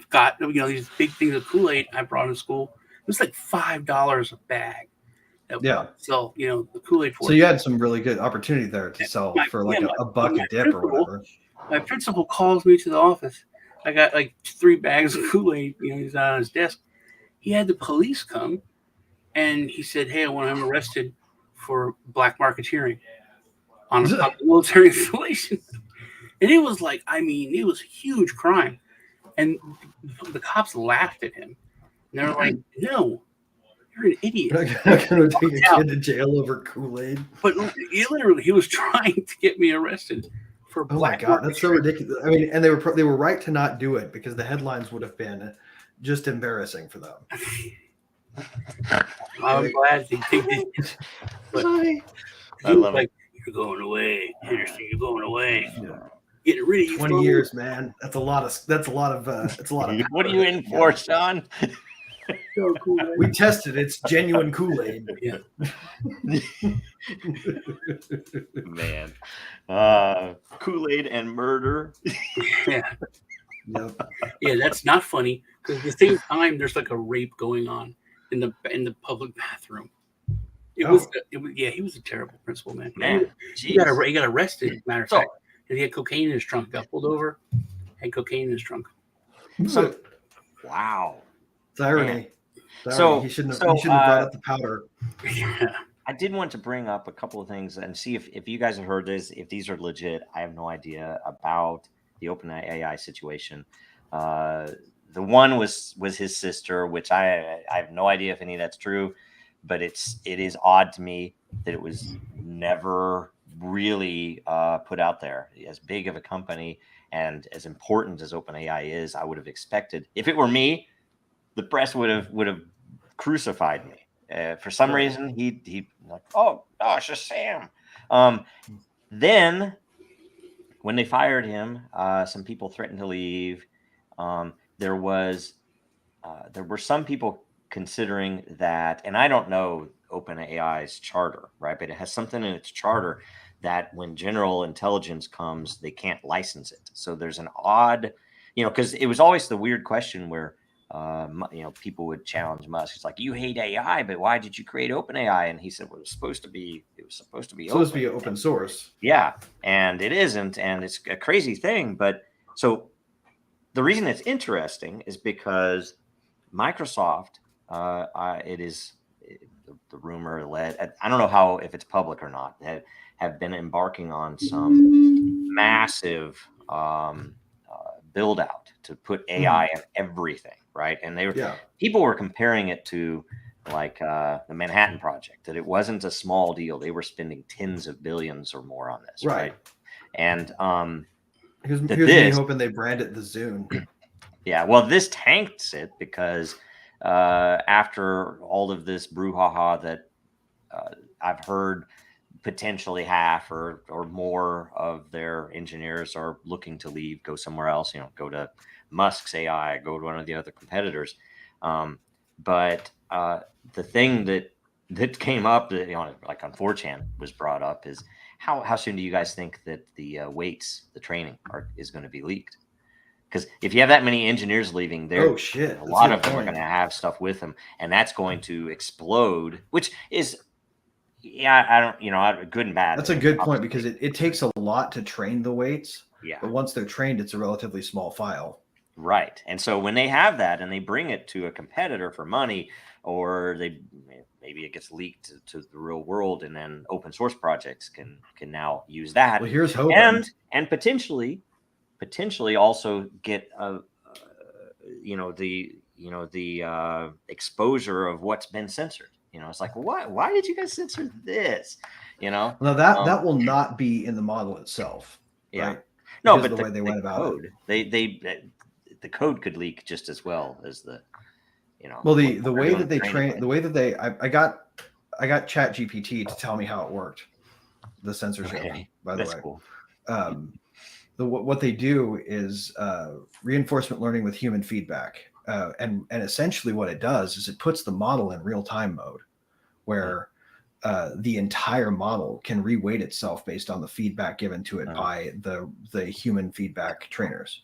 got these big things of Kool-Aid I brought to school. It was like $5 a bag. So the Kool-Aid for. So you had some really good opportunity there to sell for like a buck a dip or whatever. My principal calls me to the office. I got like 3 bags of Kool-Aid. He's on his desk. He had the police come, and he said, "Hey, I want him arrested for black marketeering on a military installation." And it was like, it was a huge crime. And the cops laughed at him. And they were like, "No, you're an idiot. You're not going to take a kid to jail over Kool-Aid." But he was trying to get me arrested for black. Oh my God, that's so ridiculous. And they were right to not do it, because the headlines would have been just embarrassing for them. I'm glad they did. But I love it. You're going away, Anderson. You're going away. Yeah. Getting rid of you. 20 years, man. That's a lot of. What are you in for, Sean? We tested. It's genuine Kool-Aid. Yeah. Man. Kool-Aid and murder. Yeah. Yep. Yeah, that's not funny, because at the same time there's like a rape going on in the public bathroom. He was a terrible principal, man. He got arrested, matter of fact. And he had cocaine in his trunk, got pulled over, had cocaine in his trunk. So wow. It's irony. So he shouldn't have brought up the powder. Yeah. I did want to bring up a couple of things and see if you guys have heard this, if these are legit. I have no idea about the OpenAI situation. The one was his sister, which I have no idea if any of that's true, but it is odd to me that it was never really put out there. As big of a company and as important as OpenAI is, I would have expected, if it were me, the press would have crucified me. For some reason, he like, oh, it's just Sam. Then when they fired him, some people threatened to leave. There were some people considering that, and I don't know OpenAI's charter, right? But it has something in its charter that when general intelligence comes, they can't license it. So there's an odd, because it was always the weird question where, people would challenge Musk. It's like, you hate AI, but why did you create OpenAI? And he said, well, it was supposed to be open source. Yeah, and it isn't, and it's a crazy thing. But so the reason it's interesting is because Microsoft, the rumor led, I don't know if it's public or not, have been embarking on some massive build out to put AI in everything, right? And people were comparing it to like the Manhattan Project, that it wasn't a small deal. They were spending tens of billions or more on this, right? And here's me hoping they brand it the Zune. Yeah, well, this tanks it because after all of this brouhaha that I've heard, potentially half or more of their engineers are looking to leave, go somewhere else, go to Musk's AI, go to one of the other competitors. But the thing that came up that, like on 4chan was brought up is how soon do you guys think that the weights, the training is going to be leaked? Because if you have that many engineers leaving, a lot of them are going to have stuff with them, and that's going to explode, which is, I don't, good and bad. That's a good point, because it takes a lot to train the weights. Yeah. But once they're trained, it's a relatively small file. Right. And so when they have that and they bring it to a competitor for money, or maybe it gets leaked to the real world, and then open source projects can now use that. Well, here's hoping. And potentially also get the exposure of what's been censored. It's like, why did you guys censor this? No, that will not be in the model itself. Yeah. Right? No, because but the way they went about it, the code could leak just as well as the. Well, the way that they train, the way that they, I got ChatGPT to tell me how it worked, the censorship. By the way, cool. What they do is reinforcement learning with human feedback. And essentially what it does is it puts the model in real-time mode, where the entire model can reweight itself based on the feedback given to it by the human feedback trainers.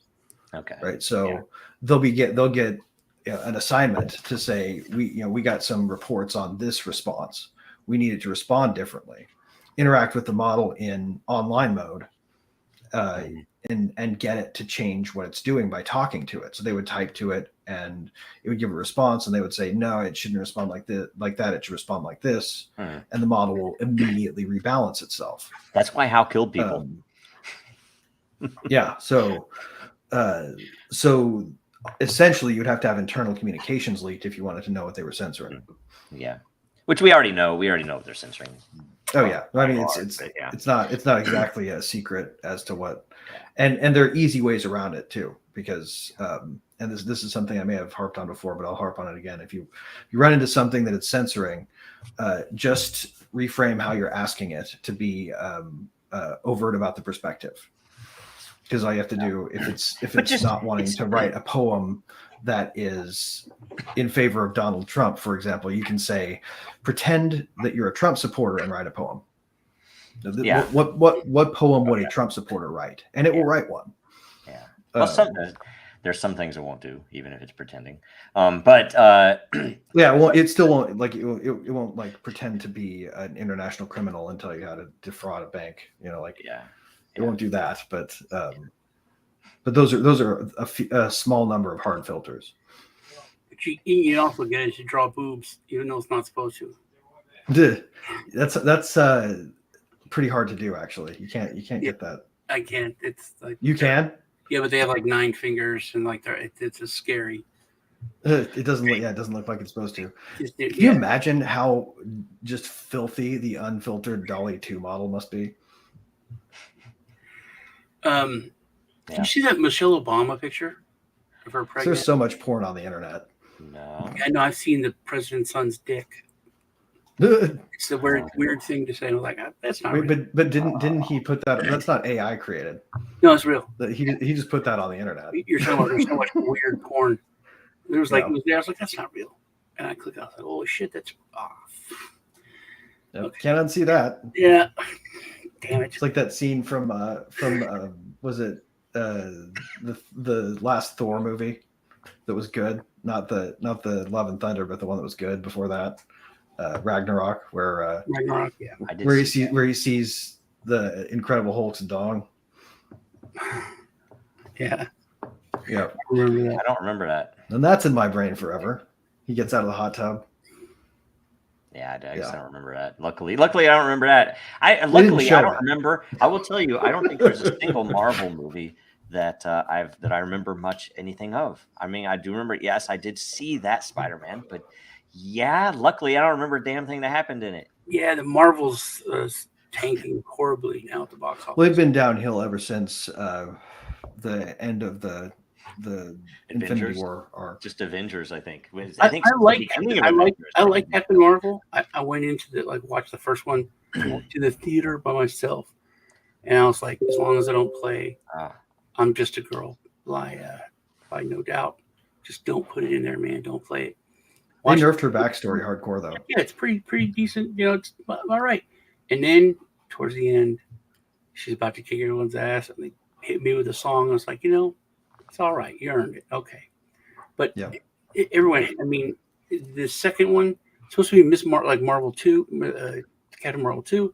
Okay. Right. So they'll get an assignment to say, we got some reports on this response. We needed to respond differently. Interact with the model in online mode. And get it to change what it's doing by talking to it. So they would type to it, and it would give a response, and they would say, no, it shouldn't respond like that. It should respond like this. And the model will immediately rebalance itself. That's why HAL killed people. Yeah. So essentially you'd have to have internal communications leaked if you wanted to know what they were censoring. Yeah. Which we already know. We already know what they're censoring. Oh yeah. I mean, it's not exactly a secret as to what, and there are easy ways around it too, because and this is something I may have harped on before, but I'll harp on it again. If you run into something that it's censoring, just reframe how you're asking it to be overt about the perspective. Because all you have to do, if it's not wanting to write a poem that is in favor of Donald Trump, for example, you can say, pretend that you're a Trump supporter and write a poem. Yeah. What poem would a Trump supporter write? And it will write one. Yeah. Well, there's some things it won't do, even if it's pretending. But yeah, well, it still won't, like, it won't like pretend to be an international criminal and tell you how to defraud a bank. It won't do that, but those are a small number of hard filters. But you also get it to draw boobs, even though it's not supposed to. That's pretty hard to do, actually. You can't get that. I can't. It's like you can. Yeah, but they have like 9 fingers and like it's just scary. It doesn't look. Yeah, it doesn't look like it's supposed to. Just, Can you imagine how just filthy the unfiltered Dolly 2 model must be? Did you see that Michelle Obama picture of her pregnant? There's so much porn on the internet. No. I know. I've seen the president's son's dick. It's the weird thing to say. I'm like, that's not Wait, real. but didn't he put that? That's not AI created. No, it's real. He just put that on the internet. You're talking about there's so much weird porn. There was like, Yeah. it was there. I was like, that's not real. And I clicked. I was like, holy shit, that's off. Yep. Okay. Can't unsee that. Yeah. Damn it. It's like that scene from was it the last Thor movie that was good? Not the Love and Thunder, but the one that was good before that, Ragnarok, where Ragnarok, yeah. I did where see that. he sees the Incredible Hulk's dong. Yeah. Yeah, I remember that. I don't remember that. and that's in my brain forever. He gets out of the hot tub. Yeah, I guess Yeah. I don't remember that. Luckily, I don't remember that. I show don't it. remember. I will tell you, I don't think there's a single Marvel movie that I remember much anything of. I mean, I do remember. Yes, I did see that Spider-Man, but yeah, luckily I don't remember a damn thing that happened in it. Yeah, the Marvel's tanking horribly now at the box office. Well, they've been downhill ever since the end of the Infinity Avengers? War arc. Just Avengers, I think. I think like the beginning of I like Avengers, I like Captain Marvel. I went into watched the first one to the theater by myself, and I was like, as long as I don't play I'm Just a Girl by No Doubt, just don't put it in there, man. Don't play it. They nerfed her backstory hardcore though. Yeah, it's pretty decent. You know, it's all right. And then towards the end, she's about to kick everyone's ass, and they hit me with a song. I was like, it's all right. You earned it. Okay. But Yeah. Everyone, I mean, the second one it's supposed to be Marvel 2, Captain Marvel 2,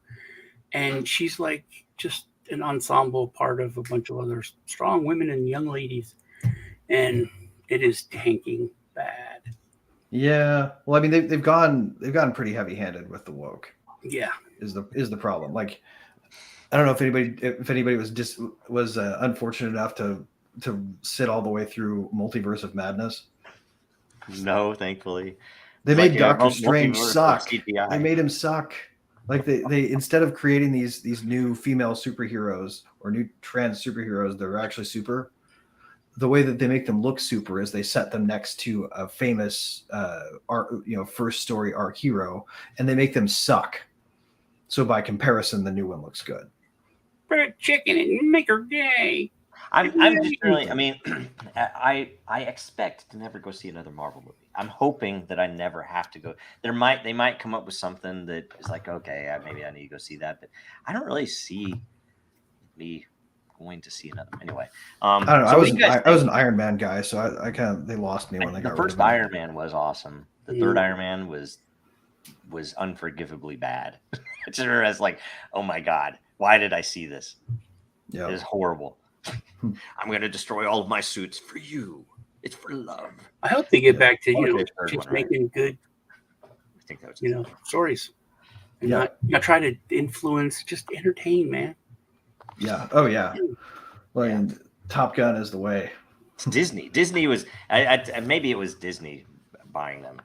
and she's like just an ensemble part of a bunch of other strong women and young ladies, and it is tanking bad. Yeah. Well, I mean, they've gone pretty heavy-handed with the woke. Yeah. Is the problem? Like, I don't know if anybody was unfortunate enough to sit all the way through Multiverse of Madness. No, thankfully. They made Doctor Multiverse Strange of suck. CGI. They made him suck. Like they instead of creating these new female superheroes or new trans superheroes that are actually super, the way that they make them look super is they set them next to a famous first story arc hero, and they make them suck. So by comparison, the new one looks good. Put a chicken and make her gay. I'm just really. I mean, I expect to never go see another Marvel movie. I'm hoping that I never have to go. They might come up with something that is like, okay, maybe I need to go see that, but I don't really see me going to see another. Anyway, I don't know. So I was an Iron Man guy, so I kind of they lost me when they got the rid first of him. Iron Man was awesome. The third Iron Man was unforgivably bad. It's just like, oh my god, why did I see this? Yeah, It is horrible. I'm going to destroy all of my suits for you. It's for love. I hope they get back to What was the third just one, right? making good I think that was stories, and Yeah. not try to influence, just entertain, man. yeah. Oh yeah. Well, and Top Gun is the way. It's Disney. Disney was maybe it was Disney buying them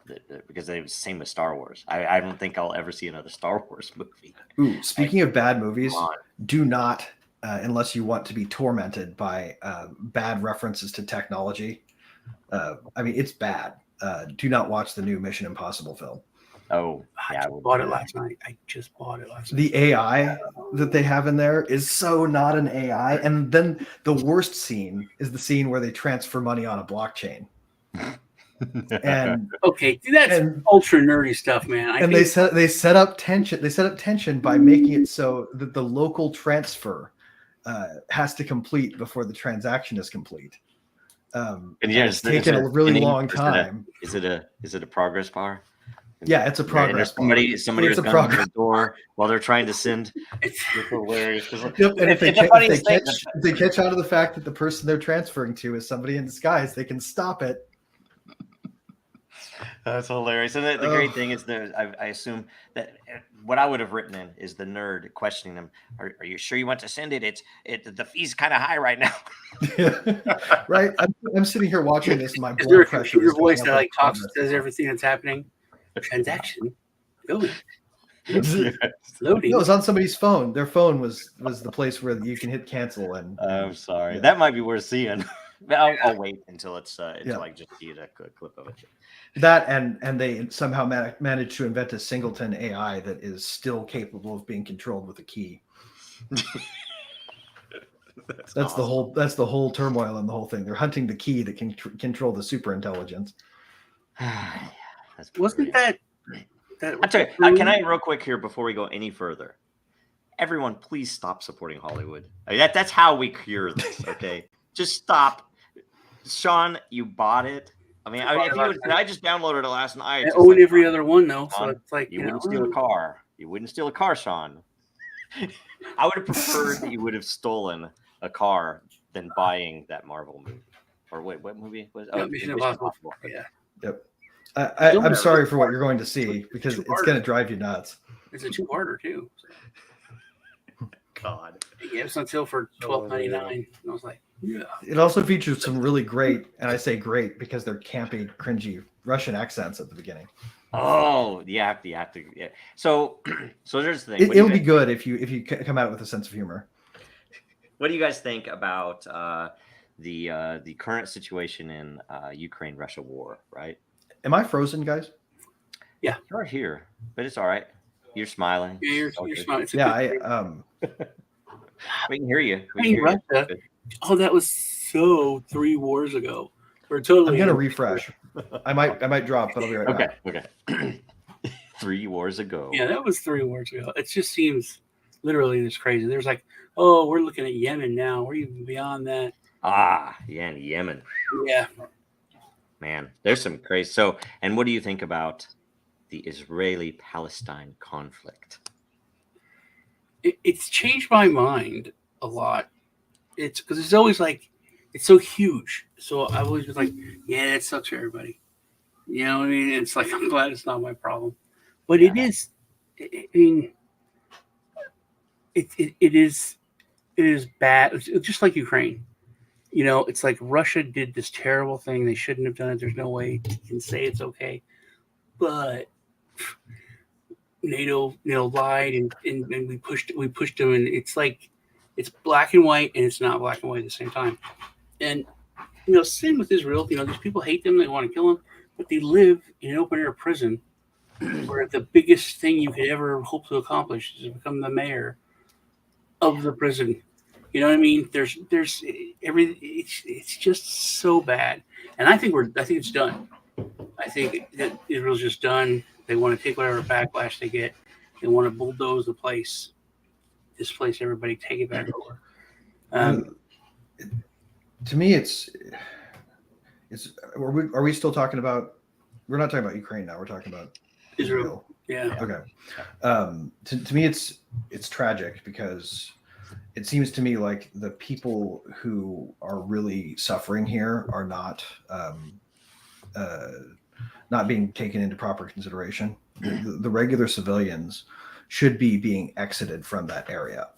because it was the same with Star Wars. I don't think I'll ever see another Star Wars movie. Ooh, speaking of bad movies, Come on. do not, unless you want to be tormented by bad references to technology. I mean, it's bad. Do not watch the new Mission Impossible film. Oh, I yeah, just bought it last night. I just bought it last night. The AI that they have in there is so not an AI. And then the worst scene is the scene where they transfer money on a blockchain. And Okay, that's ultra nerdy stuff, man. they set up tension. They set up tension by making it so that the local transfer has to complete before the transaction is complete. And it's taken a really long time. Is it a progress bar? Yeah, it's a progress bar. Somebody It's was a going to progress the door while they're trying to send. It's hilarious. Yep, and if they catch on to the fact that the person they're transferring to is somebody in disguise, they can stop it. That's hilarious. And the great thing is I assume that what I would have written in is the nerd questioning them. Are you sure you want to send it? The fee's kind of high right now. Right. I'm sitting here watching this. My Is there blood a pressure computer is going voice up that like like talks, progress. says everything that's happening? Transaction going, No, loading. it was on somebody's phone. Their phone was the place where you can hit cancel and I'm sorry. yeah. That might be worth seeing. I'll wait until it's until I just see a clip of it. That and they somehow managed to invent a singleton AI that is still capable of being controlled with a key. That's awesome. the whole turmoil in the whole thing. They're hunting the key that can control the super intelligence. Yeah, that's Wasn't brilliant. that? I'll tell you, can I real quick here before we go any further? Everyone, please stop supporting Hollywood. I mean, that's how we cure this. Okay, just stop. Sean, you bought it. I mean, I just downloaded it last night. I Just own like, every other one though, so Sean, it's like you wouldn't steal a car. You wouldn't steal a car, Sean. I would have preferred that you would have stolen a car than buying that Marvel movie. Or wait, what movie was? Yeah, Mission Impossible. Yeah. Yep. I'm sorry for what you're going to see because it's going to drive you nuts. It's a two-parter too. God. It gave us until for $12.99. And I was like, yeah. It also features some really great, and I say great because they're campy, cringy Russian accents at the beginning. Oh, the acting. Yeah. So there's the thing. It'll be good if you come out with a sense of humor. What do you guys think about the current situation in Ukraine-Russia war? Right? Am I frozen, guys? Yeah, you're here, but it's all right. You're smiling. Yeah, you're smiling. Yeah, we can hear you. Russia. Oh, that was so 3 wars ago. We're totally. I'm gonna refresh. I might drop, but I'll be right back. Okay. 3 wars ago. Yeah, that was 3 wars ago. It just seems literally this crazy. There's like, oh, we're looking at Yemen now. We're even beyond that. Yeah, in Yemen. Yeah. Man, there's some crazy. So, and what do you think about the Israeli-Palestine conflict? It's changed my mind a lot. It's because it's always like, it's so huge. So I always was like, yeah, that sucks for everybody. You know what I mean? It's like, I'm glad it's not my problem. But it is, I mean, it is bad. It's just like Ukraine. You know, it's like Russia did this terrible thing. They shouldn't have done it. There's no way you can say it's okay. But NATO, lied and we pushed them, and it's like it's black and white, and it's not black and white at the same time. And same with Israel. These people hate them, they want to kill them, but they live in an open air prison where the biggest thing you could ever hope to accomplish is to become the mayor of the prison. You know what I mean? There's it's just so bad, and I think it's done. I think that Israel's just done. They want to take whatever backlash they get. They want to bulldoze the place, displace everybody, take it back over. To me, it's. Are we still talking about? We're not talking about Ukraine now. We're talking about Israel. Yeah. Okay. To me, it's tragic because it seems to me like the people who are really suffering here are not being taken into proper consideration. The regular civilians should be being exited from that area.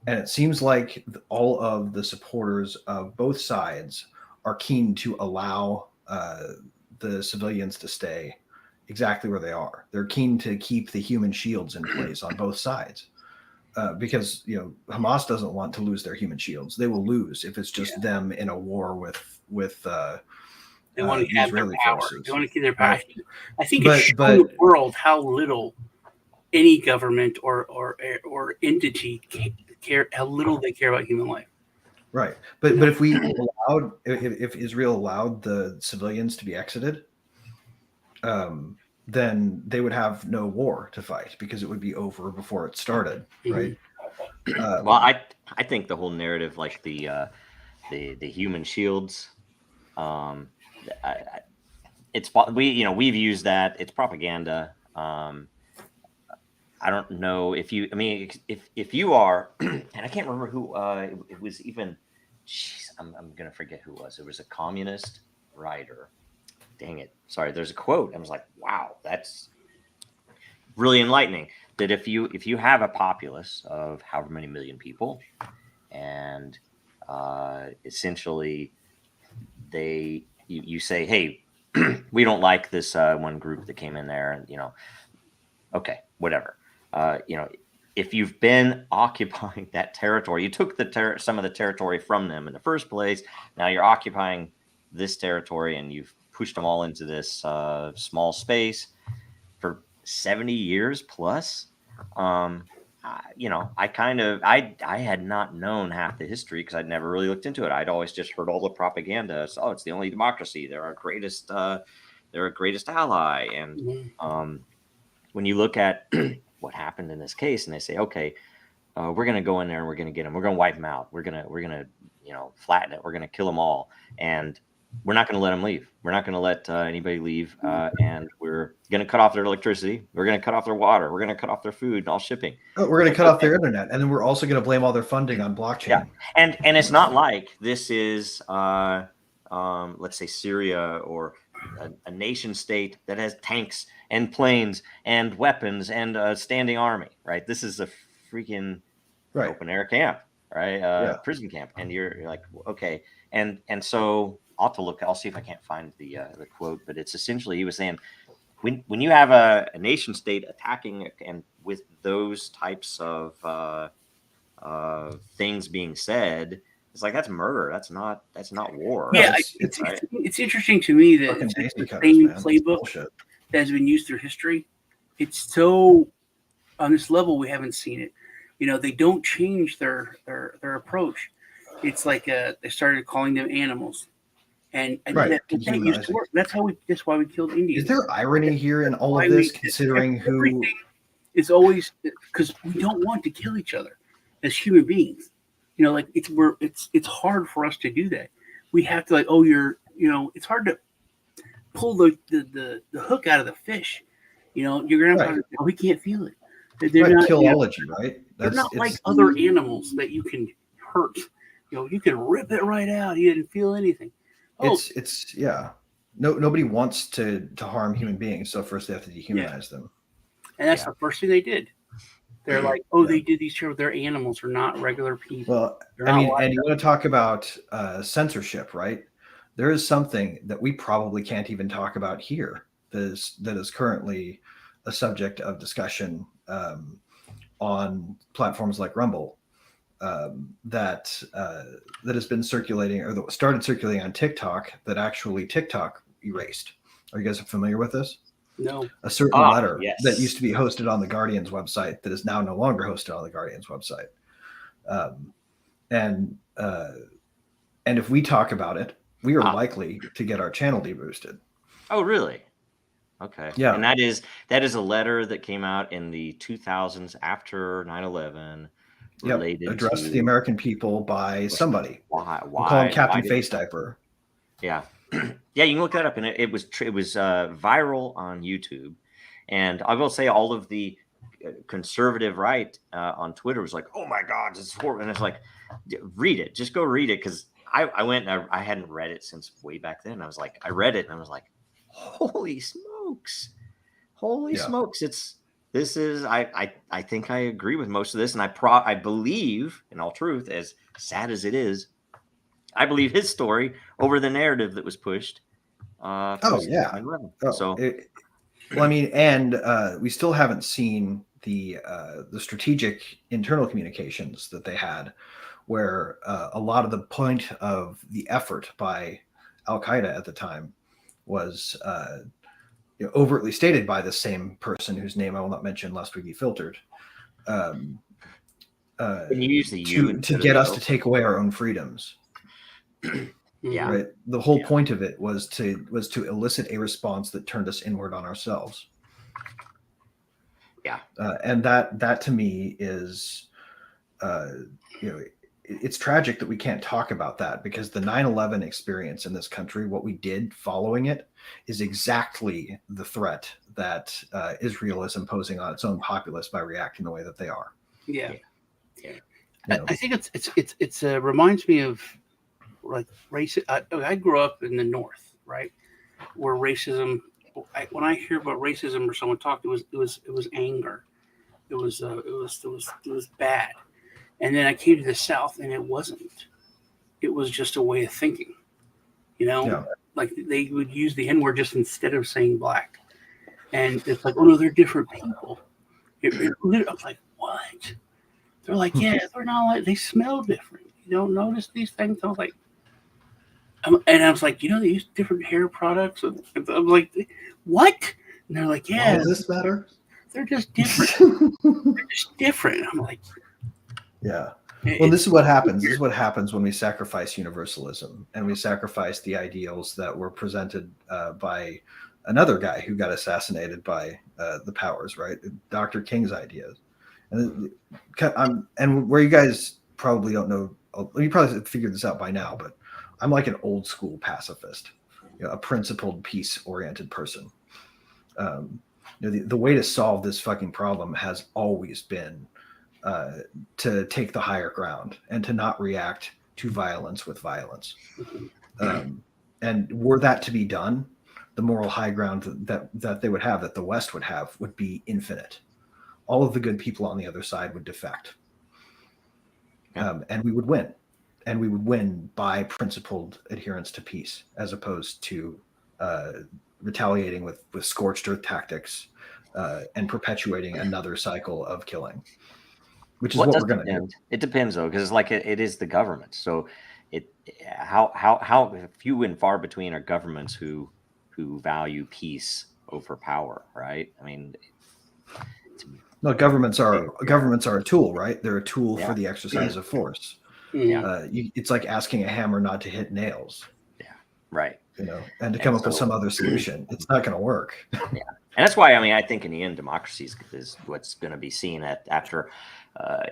And it seems like all of the supporters of both sides are keen to allow the civilians to stay exactly where they are. They're keen to keep the human shields in place on both sides. Because Hamas doesn't want to lose their human shields. They will lose if it's just them in a war with they want to have Israeli their power. forces. They want to keep their power. Right. I think it's shown the world how little any government or entity care, how little they care about human life. Right, but if if Israel allowed the civilians to be exited, then they would have no war to fight because it would be over before it started, right? Well, I think the whole narrative, like the human shields, we've used that. It's propaganda. I don't know if you. I mean, if you are, and I can't remember who. It was even. Jeez, I'm gonna forget who it was. It was a communist writer. dang it, sorry, there's a quote. I was like, wow, that's really enlightening. That if you have a populace of however many million people, and essentially you say, hey, we don't like this one group that came in there, and okay, whatever. If you've been occupying that territory, you took some of the territory from them in the first place. Now you're occupying this territory, and you've pushed them all into this small space for 70 years plus. I had not known half the history because I'd never really looked into it. I'd always just heard all the propaganda. So, it's the only democracy. They're our greatest ally. And when you look at what happened in this case, and they say, okay, we're going to go in there and we're going to get them. We're going to wipe them out. We're going to flatten it. We're going to kill them all. And we're not going to let them leave. We're not going to let anybody leave. And we're going to cut off their electricity. We're going to cut off their water. We're going to cut off their food and all shipping. Oh, we're going to cut off their internet. And then we're also going to blame all their funding on blockchain. Yeah. And it's not like this is, let's say, Syria or a nation state that has tanks and planes and weapons and a standing army, right? This is a freaking open air camp, right? Prison camp. And you're like, okay. And so I'll have to look. I'll see if I can't find the quote, but it's essentially he was saying when you have a nation state attacking and with those types of things being said, it's like that's murder. That's not war. Yeah, it's interesting to me that it's the same playbook that has been used through history. It's so on this level we haven't seen it. They don't change their approach. It's like they started calling them animals. And that used to work. That's why we killed Indians. Is there irony here in all of this, considering who is always because we don't want to kill each other as human beings. It's hard for us to do that. We have to it's hard to pull the hook out of the fish. Your grandpa, we can't feel it. They're not killology, right? They're not like other animals that you can hurt. You can rip it right out. You didn't feel anything. Nobody wants to harm human beings, so first they have to dehumanize them. And that's the first thing they did. They're like, they did these here. They're animals. They're not regular people. Well, and you want to talk about censorship, right? There is something that we probably can't even talk about here that is currently a subject of discussion on platforms like Rumble. That has been circulating, or that started circulating on TikTok, that actually TikTok erased. Are you guys familiar with this? No. A certain letter that used to be hosted on the Guardian's website that is now no longer hosted on the Guardian's website. And if we talk about it, we are likely to get our channel deboosted. Oh, really? Okay. Yeah. And that is a letter that came out in the 2000s after 9/11. Addressed to the American people by somebody. Why? We'll call him Captain Face Diaper. Yeah. Yeah, you can look that up, and it was viral on YouTube. And I will say, all of the conservative right on Twitter was like, "Oh my God, this is horrible!" And it's like, read it, just go read it, because I went and I hadn't read it since way back then. I was like, I read it and I was like, holy smokes, This is I think I agree with most of this, and I believe, in all truth, as sad as it is, I believe his story over the narrative that was pushed. We still haven't seen the strategic internal communications that they had, where a lot of the point of the effort by Al Qaeda at the time was overtly stated by the same person whose name I will not mention lest we be filtered. Can you use the to get us to take away our own freedoms. Yeah. Right. The whole point of it was to elicit a response that turned us inward on ourselves. Yeah. And that to me is, it's tragic that we can't talk about that, because the 9/11 experience in this country, what we did following it, is exactly the threat that Israel is imposing on its own populace by reacting the way that they are. Yeah. I think it's reminds me of like race. I grew up in the North, right? where racism. When I hear about racism or someone talk, it was anger. It was bad. And then I came to the South, and it wasn't. It was just a way of thinking. You know, Yeah. like they would use the N word just instead of saying black, and it's like, oh no, they're different people. I was like, what? They're like, yeah, they're not like, they smell different. You don't notice these things? I was like, and I was like, you know, they use different hair products. And I'm like, what? And they're like, Why yeah, does this matter? they're just different. They're just different. I'm like, Yeah. Well, this is what happens. This is what happens when we sacrifice universalism and we sacrifice the ideals that were presented by another guy who got assassinated by the powers, right? Dr. King's ideas. And where you guys probably don't know, you probably figured this out by now, but I'm like an old school pacifist, you know, a principled, peace-oriented person. You know, the way to solve this fucking problem has always been to take the higher ground and to not react to violence with violence. And were that to be done, the moral high ground that they would have, that the West would have, would be infinite. All of the good people on the other side would defect. And we would win. And we would win by principled adherence to peace, as opposed to retaliating with scorched earth tactics and perpetuating another cycle of killing. Which is what we're going to do. It depends, though, because like it is the government. So how few and far between are governments who value peace over power, right? I mean, no, governments are a tool, right? They're a tool for the exercise of force. Yeah. It's like asking a hammer not to hit nails. Yeah, right. You know, and to come up with some other solution. It's not going to work. Yeah, and that's why I think in the end, democracy is what's going to be seen after.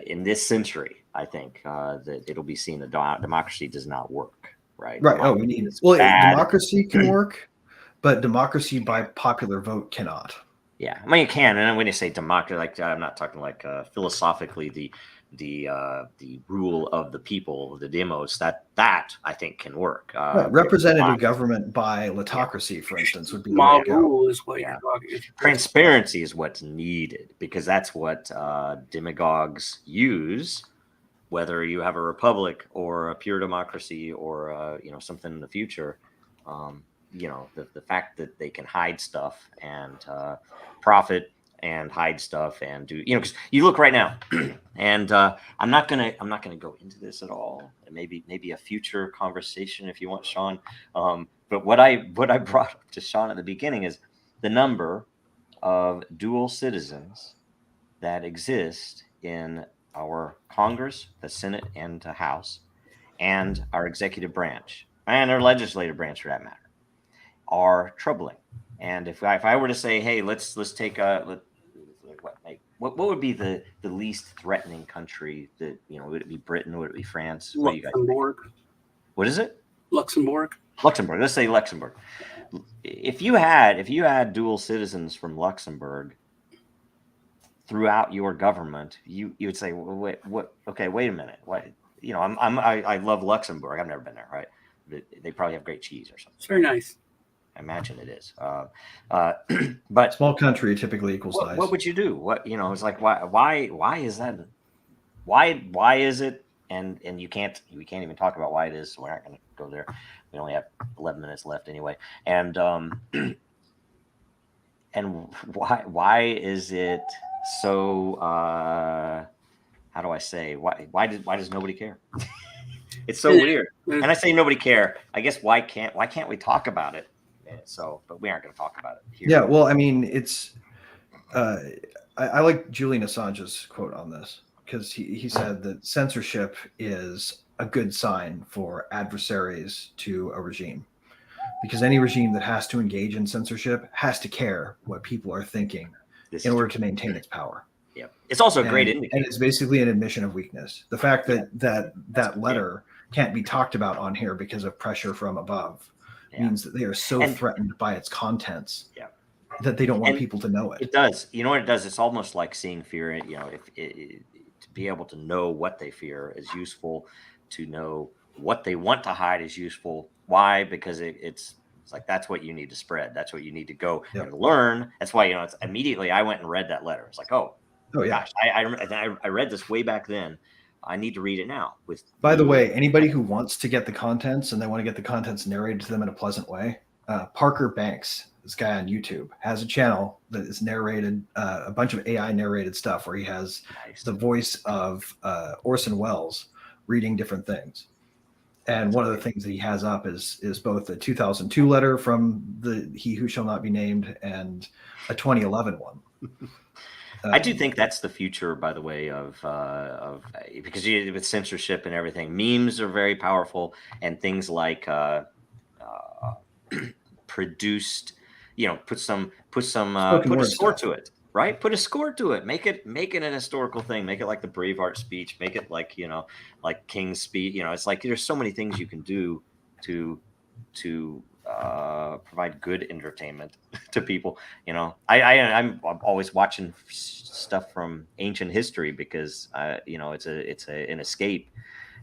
In this century, I think that it'll be seen that democracy does not work, right? Right. Oh, we need democracy can work, but democracy by popular vote cannot. Yeah, I mean it can, and when you say democracy, like I'm not talking like philosophically the rule of the people, the demos, that I think can work. Representative government by autocracy, for instance, would be mob rule is what you're talking. Transparency is what's needed, because that's what demagogues use, whether you have a republic or a pure democracy or something in the future. The fact that they can hide stuff and profit and hide stuff and do, because you look right now, and I'm not gonna go into this at all. Maybe a future conversation if you want, Sean. But what I brought up to Sean at the beginning is the number of dual citizens that exist in our Congress, the Senate, and the House, and our executive branch and our legislative branch, for that matter, are troubling. And if I were to say, hey, let's take what would be the least threatening country that, would it be Britain? Would it be France? Luxembourg. What is it? Luxembourg. Let's say Luxembourg. If you had dual citizens from Luxembourg throughout your government, you would say, well, wait a minute. What? I love Luxembourg. I've never been there, right? They probably have great cheese or something. It's very nice. I imagine it is. But small country typically equals nice. What would you do? It's like, why is that? Why is it? And we can't even talk about why it is. So we're not going to go there. We only have 11 minutes left anyway. And why is it so? How do I say? Why does nobody care? It's so weird. And I say nobody care. I guess why can't we talk about it? So, but we aren't going to talk about it here. Yeah, well, I mean, it's I like Julian Assange's quote on this, because he said that censorship is a good sign for adversaries to a regime, because any regime that has to engage in censorship has to care what people are thinking in order to maintain its power. Yeah, it's also a great indicator, and it's basically an admission of weakness. The fact that letter can't be talked about on here because of pressure from above means that they are so threatened by its contents that they don't want people to know it. It does. You know what it does? It's almost like seeing fear. To be able to know what they fear is useful. To know what they want to hide is useful. Why? Because it's It's like, that's what you need to spread. That's what you need to go Yep. and learn. That's why, it's immediately I went and read that letter. It's like, oh yeah. gosh, I read this way back then. I need to read it now. By the way, anybody who wants to get the contents and they want to get the contents narrated to them in a pleasant way, Parker Banks, this guy on YouTube, has a channel that is narrated, a bunch of AI narrated stuff where he has the voice of Orson Welles reading different things. And one of the things that he has up is both the 2002 letter from the He Who Shall Not Be Named and a 2011 one. I do think that's the future, by the way, of because with censorship and everything, memes are very powerful, and things like produced, put a score to it, right? Put a score to it. Make it an historical thing. Make it like the Braveheart speech. Make it like like King's speech. It's like there's so many things you can do to provide good entertainment to people. I'm always watching stuff from ancient history because it's an escape,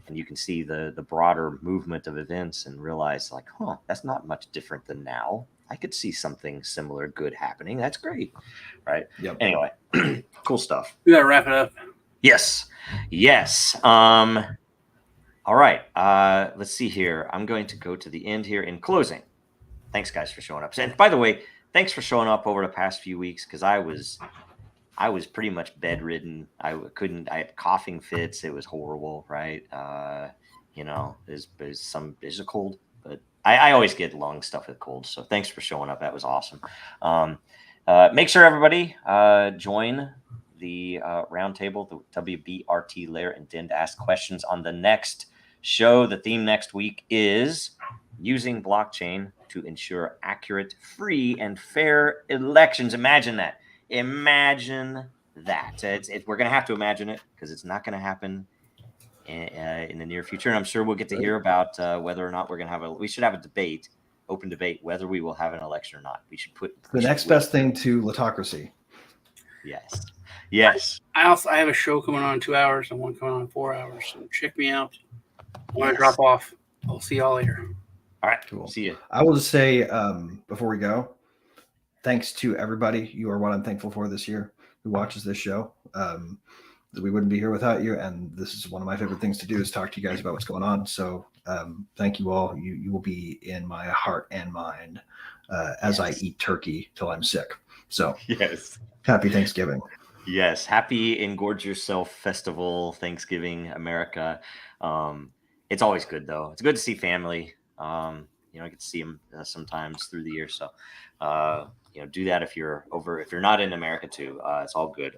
and you can see the broader movement of events and realize like, that's not much different than now. I could see something similar good happening. That's great, right? Yep. Anyway, cool stuff. We gotta wrap it up. Yes. All right. Let's see here. I'm going to go to the end here in closing. Thanks, guys, for showing up. And by the way, thanks for showing up over the past few weeks, because I was pretty much bedridden. I had coughing fits. It was horrible, right? There's a cold, but I always get lung stuff with colds. So thanks for showing up. That was awesome. Make sure everybody join the Roundtable, the WBRT layer, and Den to ask questions on the next show. The theme next week is using blockchain to ensure accurate, free, and fair elections. Imagine that. We're going to have to imagine it, because it's not going to happen in the near future. And I'm sure we'll get to hear about whether or not we should have a debate, open debate, whether we will have an election or not. We should put the next best thing to Litocracy. Yes. I have a show coming on in 2 hours and one coming on in 4 hours. So check me out. I'm going to drop off. I'll see y'all later. All right. Cool. See you. I will just say before we go, thanks to everybody. You are what I'm thankful for this year who watches this show. We wouldn't be here without you. And this is one of my favorite things to do, is talk to you guys about what's going on. So thank you all. You will be in my heart and mind as I eat turkey till I'm sick. So yes. Happy Thanksgiving. Yes. Happy Engorge Yourself Festival, Thanksgiving, America. It's always good, though. It's good to see family. I get to see them sometimes through the year. So, do that if you're not in America too. It's all good.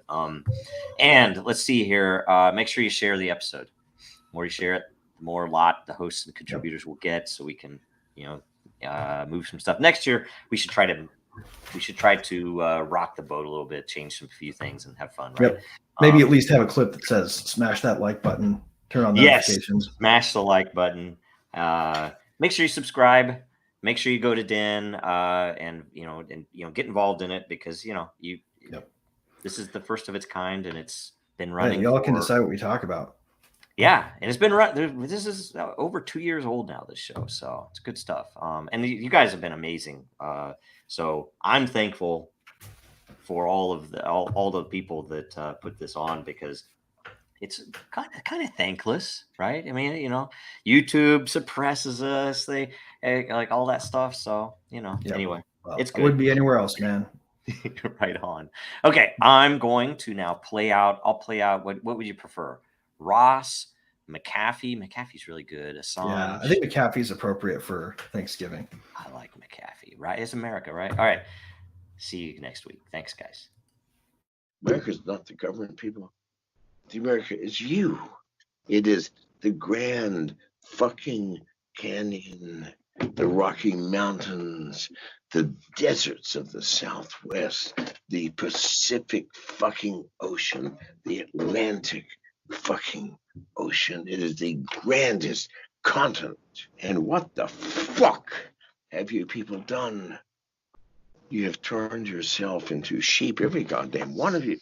And let's see here. Make sure you share the episode. The more you share it, the more the hosts and contributors will get, so we can, move some stuff. Next year, we should try to rock the boat a little bit, change some few things, and have fun. Right? Yep. Maybe at least have a clip that says "Smash that like button." Turn on notifications. Yes, smash the like button. Make sure you subscribe. Make sure you go to Den and get involved in it, because this is the first of its kind, and it's been running. Y'all can decide what we talk about. Yeah, and it's been run. This is over 2 years old now, this show, so it's good stuff. And you guys have been amazing. So I'm thankful for all the people that put this on, because it's kind of thankless, right? I mean, YouTube suppresses us. They like all that stuff. So, anyway, well, it's good. I wouldn't be anywhere else, man. Right on. Okay, I'm going to now play out. I'll play out. What would you prefer? Ross, McAfee. McAfee's really good. Assange. Yeah, I think McAfee's appropriate for Thanksgiving. I like McAfee. Right? It's America, right? All right. See you next week. Thanks, guys. America's not the government, people. The America is you. It is the Grand fucking Canyon, the Rocky Mountains, the deserts of the Southwest, the Pacific fucking Ocean, the Atlantic fucking Ocean. It is the grandest continent. And what the fuck have you people done? You have turned yourself into sheep, every goddamn one of you.